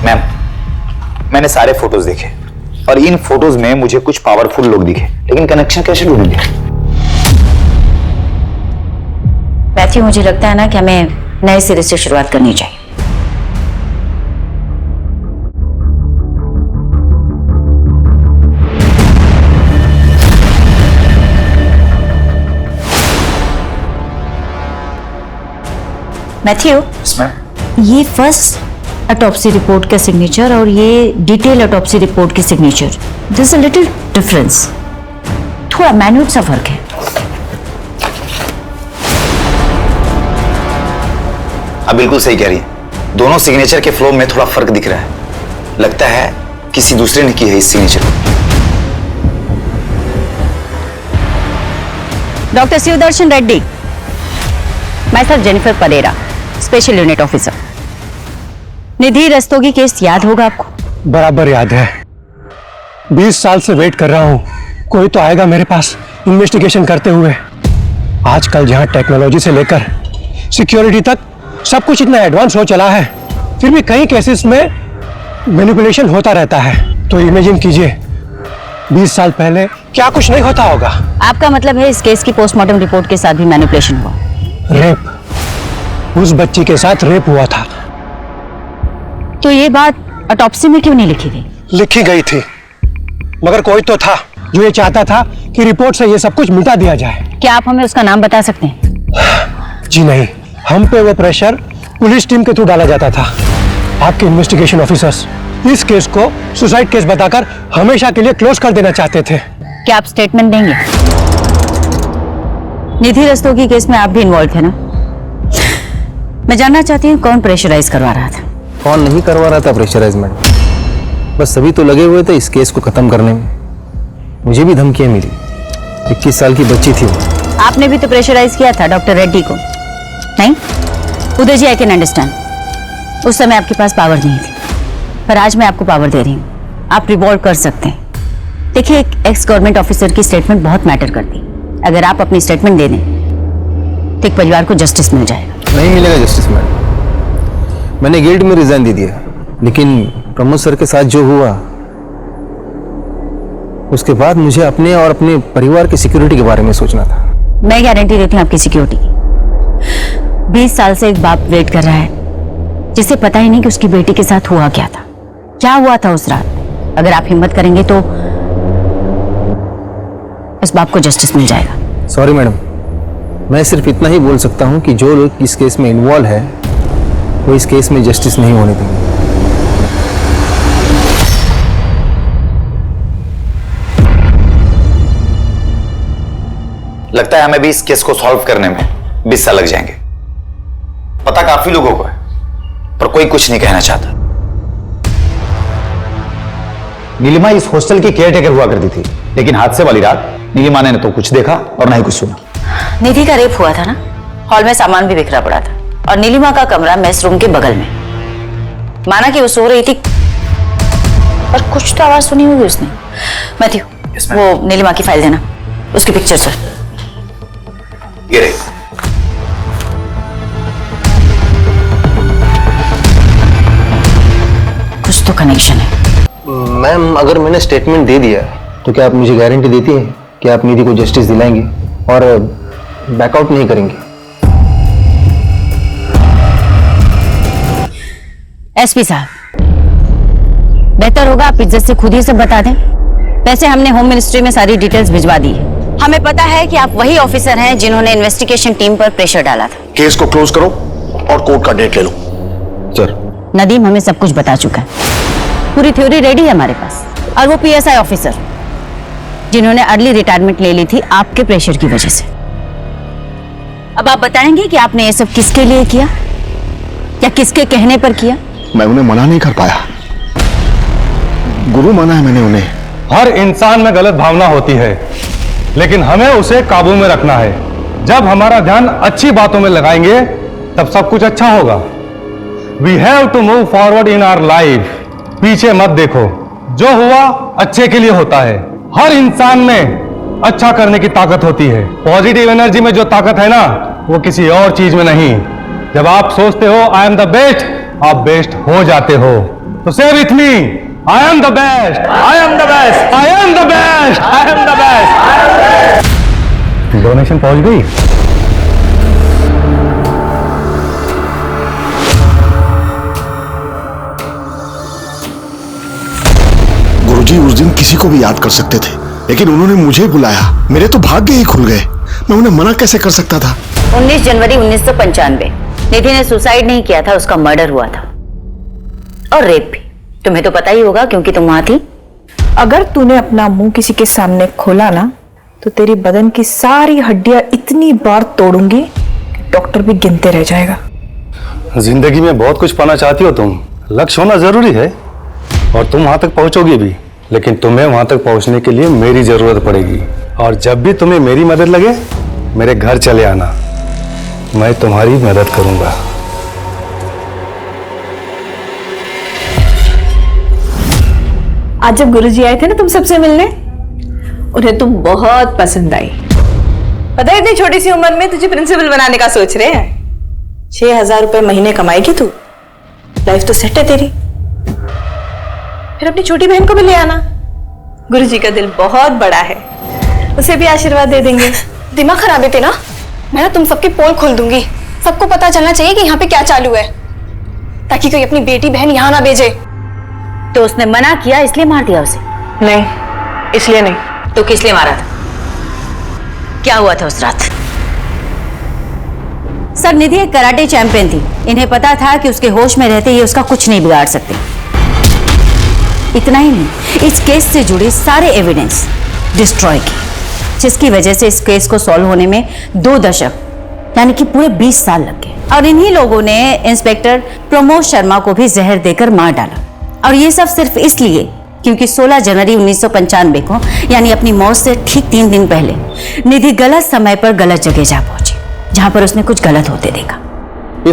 मैम मैंने सारे फोटोज देखे और इन फोटोज में मुझे कुछ पावरफुल लोग दिखे, लेकिन कनेक्शन कैसे ढूंढेंगे? मैथ्यू, मुझे लगता है ना कि हमें नए सिरे से शुरुआत करनी चाहिए। मैथ्यू, ये फर्स्ट ऑटोप्सी रिपोर्ट का सिग्नेचर और ये डिटेल ऑटोप्सी रिपोर्ट की signature, this is a little difference. थोड़ा मैन्युअल सा फर्क है। आप बिल्कुल सही कह रही हैं। दोनों सिग्नेचर के फ्लो में थोड़ा फर्क दिख रहा है। लगता है किसी दूसरे ने की है इस सिग्नेचर को। डॉक्टर शिवदर्शन रेड्डी, मैं sir Jennifer Pereira, special unit officer. Nidhi Rastogi case याद होगा आपको? बराबर याद है। 20 साल से वेट कर रहा हूं, कोई तो आएगा मेरे पास इन्वेस्टिगेशन करते हुए। आजकल जहां टेक्नोलॉजी से लेकर सिक्योरिटी तक सब कुछ इतना एडवांस हो चला है, फिर भी कई केसेस में मैनिपुलेशन होता रहता है। तो इमेजिन कीजिए 20 साल पहले क्या कुछ नहीं होता होगा। आपका मतलब है इस केस की पोस्टमार्टम रिपोर्ट के साथ भी मैनिपुलेशन हुआ? रेप, उस बच्ची के साथ रेप हुआ था। तो ये बात ऑटोप्सी में क्यों नहीं लिखी गई? लिखी गई थी, मगर कोई तो था जो ये चाहता था कि रिपोर्ट से ये सब कुछ मिटा दिया जाए। क्या आप हमें उसका नाम बता सकते हैं? जी नहीं, हम पे वो प्रेशर पुलिस टीम के थ्रू डाला जाता था। आपके इन्वेस्टिगेशन ऑफिसर्स इस केस को सुसाइड केस बताकर हमेशा के लिए क्लोज कर देना चाहते थे। क्या आप स्टेटमेंट देंगे? निधि रस्तोगी केस में आप भी इन्वॉल्व थे ना? मैं जानना चाहती हूँ कौन प्रेशराइज करवा रहा था? कौन नहीं करवा रहा था प्रेशराइज मैडम, बस सभी तो लगे हुए थे इस केस को खत्म करने में। मुझे भी धमकियां मिली। 21 साल की बच्ची थी वो। आपने भी तो प्रेशराइज किया था डॉक्टर रेड्डी को, नहीं? उदय जी, आई कैन अंडरस्टैंड। उस समय आपके पास पावर नहीं थी, पर आज मैं आपको पावर दे रही हूँ। आप रिवॉल्व कर सकते हैं। देखिए, एक एक्स गवर्नमेंट ऑफिसर की स्टेटमेंट बहुत मैटर करती है। अगर आप अपनी स्टेटमेंट दे दें तो एक परिवार को जस्टिस मिल जाएगा। नहीं मिलेगा जस्टिस मैडम। मैंने गिल्ड में रिजाइन दे दिया, लेकिन प्रमोद सर के साथ जो हुआ उसके बाद मुझे अपने और अपने परिवार की सिक्योरिटी के बारे में सोचना था। मैं गारंटी देती हूँ आपकी सिक्योरिटी की। 20 साल से एक बाप वेट कर रहा है जिसे पता ही नहीं कि उसकी बेटी के साथ हुआ क्या था, क्या हुआ था उस रात। अगर आप हिम्मत करेंगे तो उस बाप को जस्टिस मिल जाएगा। सॉरी मैडम, मैं सिर्फ इतना ही बोल सकता हूँ कि जो लोग इस केस में इन्वॉल्व है वो इस केस में जस्टिस नहीं होने देंगे। लगता है हमें भी इस केस को सॉल्व करने में 20 साल लग जाएंगे। पता काफी लोगों को है, पर कोई कुछ नहीं कहना चाहता। नीलिमा इस हॉस्टल की केयरटेकर हुआ करती थी, लेकिन हादसे वाली रात नीलिमा ने न तो कुछ देखा और ना ही कुछ सुना। निधि का रेप हुआ था ना, हॉल में सामान भी बिखरा पड़ा था और नीलिमा का कमरा मेस रूम के बगल में। माना कि वो सो रही थी, पर कुछ तो आवाज सुनी होगी उसने। मैथ्यू, वो नीलिमा की फाइल देना, उसकी पिक्चर सर। ये रही। कुछ तो कनेक्शन है। मैम, अगर मैंने स्टेटमेंट दे दिया तो क्या आप मुझे गारंटी देती हैं कि आप निधि को जस्टिस दिलाएंगे और बैकआउट नहीं करेंगे? एसपी साहब, बेहतर होगा आप इज्जत से खुद ही सब बता दें। वैसे हमने होम मिनिस्ट्री में सारी डिटेल्स भिजवा दी है। हमें पता है कि आप वही ऑफिसर हैं जिन्होंने इन्वेस्टिगेशन टीम पर प्रेशर डाला था। केस को क्लोज करो और कोर्ट का डेट ले लो। सर, नदीम हमें सब कुछ बता चुका है, पूरी थ्योरी रेडी है हमारे पास। और वो पीएसआई ऑफिसर जिन्होंने अर्ली रिटायरमेंट ले ली थी आपके प्रेशर की वजह से। अब आप बताएंगे कि आपने ये सब किसके लिए किया या किसके कहने पर किया? मैं उन्हें मना नहीं कर पाया, गुरु माना है मैंने उन्हें। हर इंसान में गलत भावना होती है, लेकिन हमें उसे काबू में रखना है। जब हमारा ध्यान अच्छी बातों में लगाएंगे तब सब कुछ अच्छा होगा। We have to move forward in our life. पीछे मत देखो, जो हुआ अच्छे के लिए होता है। हर इंसान में अच्छा करने की ताकत होती है। पॉजिटिव एनर्जी में जो ताकत है ना, वो किसी और चीज में नहीं। जब आप सोचते हो आई एम द बेस्ट, आप बेस्ट हो जाते हो। तो से with me, I am the best, I am the best, I am the best, I am the best. Donation पहुंच गई? गुरुजी उस दिन किसी को भी याद कर सकते थे, लेकिन उन्होंने मुझे बुलाया। मेरे तो भाग्य ही खुल गए। मैं उन्हें मना कैसे कर सकता था? 19 जनवरी 1995 निधि ने सुसाइड नहीं किया था, उसका मर्डर हुआ था। और रेप भी। तुम्हें तो पता ही होगा क्योंकि तुम वहां थी। अगर तूने अपना मुंह किसी के सामने खोला ना, तो तेरी बदन की सारी हड्डियां इतनी बार तोड़ूंगी कि डॉक्टर भी गिनते रह जाएगा। जिंदगी में बहुत कुछ पाना चाहती हो तुम। लक्ष्य होना जरूरी है और तुम वहां तक पहुंचोगी भी, लेकिन तुम्हें वहां तक पहुंचने के लिए मेरी जरूरत पड़ेगी। और जब भी तुम्हें मेरी मदद लगे, मेरे घर चले आना, मैं तुम्हारी मदद करूंगा। आज जब गुरुजी आए थे ना तुम सबसे मिलने, उन्हें तुम बहुत पसंद आई। पता है इतनी छोटी सी उम्र में तुझे प्रिंसिपल बनाने का सोच रहे हैं। 6,000 रुपए महीने कमाएगी तू, लाइफ तो सेट है तेरी। फिर अपनी छोटी बहन को भी ले आना। गुरुजी का दिल बहुत बड़ा है, उसे भी आशीर्वाद दे देंगे। दिमाग खराब है तेरा। मैं ना तुम सबकी पोल खोल दूंगी। सबको पता चलना चाहिए कि यहाँ पे क्या चालू है, ताकि कोई अपनी बेटी बहन यहाँ ना भेजे। तो उसने मना किया इसलिए मार दिया उसे? नहीं, इसलिए नहीं। तो किस लिए मारा था? क्या हुआ था उस रात? सर, निधि एक कराटे चैंपियन थी। इन्हें पता था कि उसके होश में रहते ये उसका कुछ नहीं बिगाड़ सकते। इतना ही नहीं, इस केस से जुड़े सारे एविडेंस डिस्ट्रॉय किए, जिसकी वजह से इस केस को सॉल्व होने में 2 दशक यानी कि पूरे 20 साल लग गए। और इन्हीं लोगों ने इंस्पेक्टर प्रमोद शर्मा को भी जहर देकर मार डाला। और ये सब सिर्फ इसलिए क्योंकि 16 जनवरी 1995 को यानी अपनी मौत से ठीक 3 दिन पहले निधि गलत समय पर गलत जगह जा पहुंची, जहां पर उसने कुछ गलत होते देखा।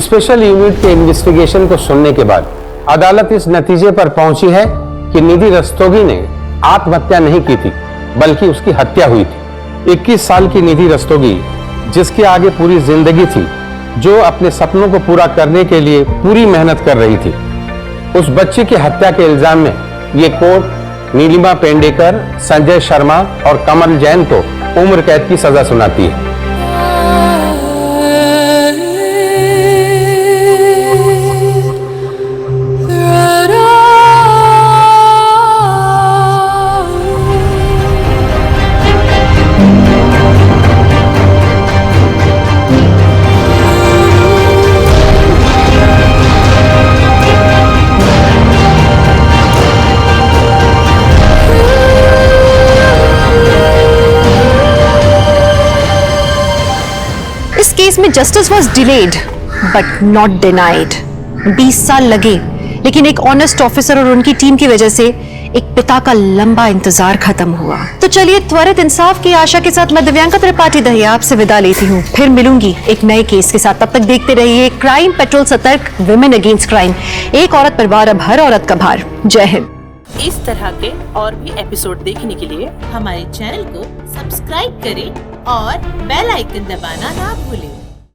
स्पेशल यूनिट के इन्वेस्टिगेशन को सुनने के बाद अदालत इस नतीजे पर पहुंची है कि निधि रस्तोगी ने आत्महत्या नहीं की थी, बल्कि उसकी हत्या हुई थी। 21 साल की निधि रस्तोगी, जिसके आगे पूरी जिंदगी थी, जो अपने सपनों को पूरा करने के लिए पूरी मेहनत कर रही थी, उस बच्ची की हत्या के इल्जाम में ये कोर्ट नीलिमा पेंडेकर, संजय शर्मा और कमल जैन को उम्र कैद की सजा सुनाती है। केस में justice was delayed but not denied. 20 साल लगे, लेकिन एक ऑनेस्ट ऑफिसर और उनकी टीम की वजह से एक पिता का लंबा इंतजार खत्म हुआ। तो चलिए त्वरित इंसाफ की आशा के साथ मैं दिव्यांका त्रिपाठी दहिया आपसे विदा लेती हूँ। फिर मिलूंगी एक नए केस के साथ। तब तक देखते रहिए क्राइम पेट्रोल सतर्क, विमेन अगेंस्ट क्राइम, एक औरत पर वार, अब हर औरत का भार। जय हिंद। इस तरह के और भी एपिसोड देखने के लिए हमारे चैनल को सब्सक्राइब करें और बेल आइकन दबाना ना भूलें।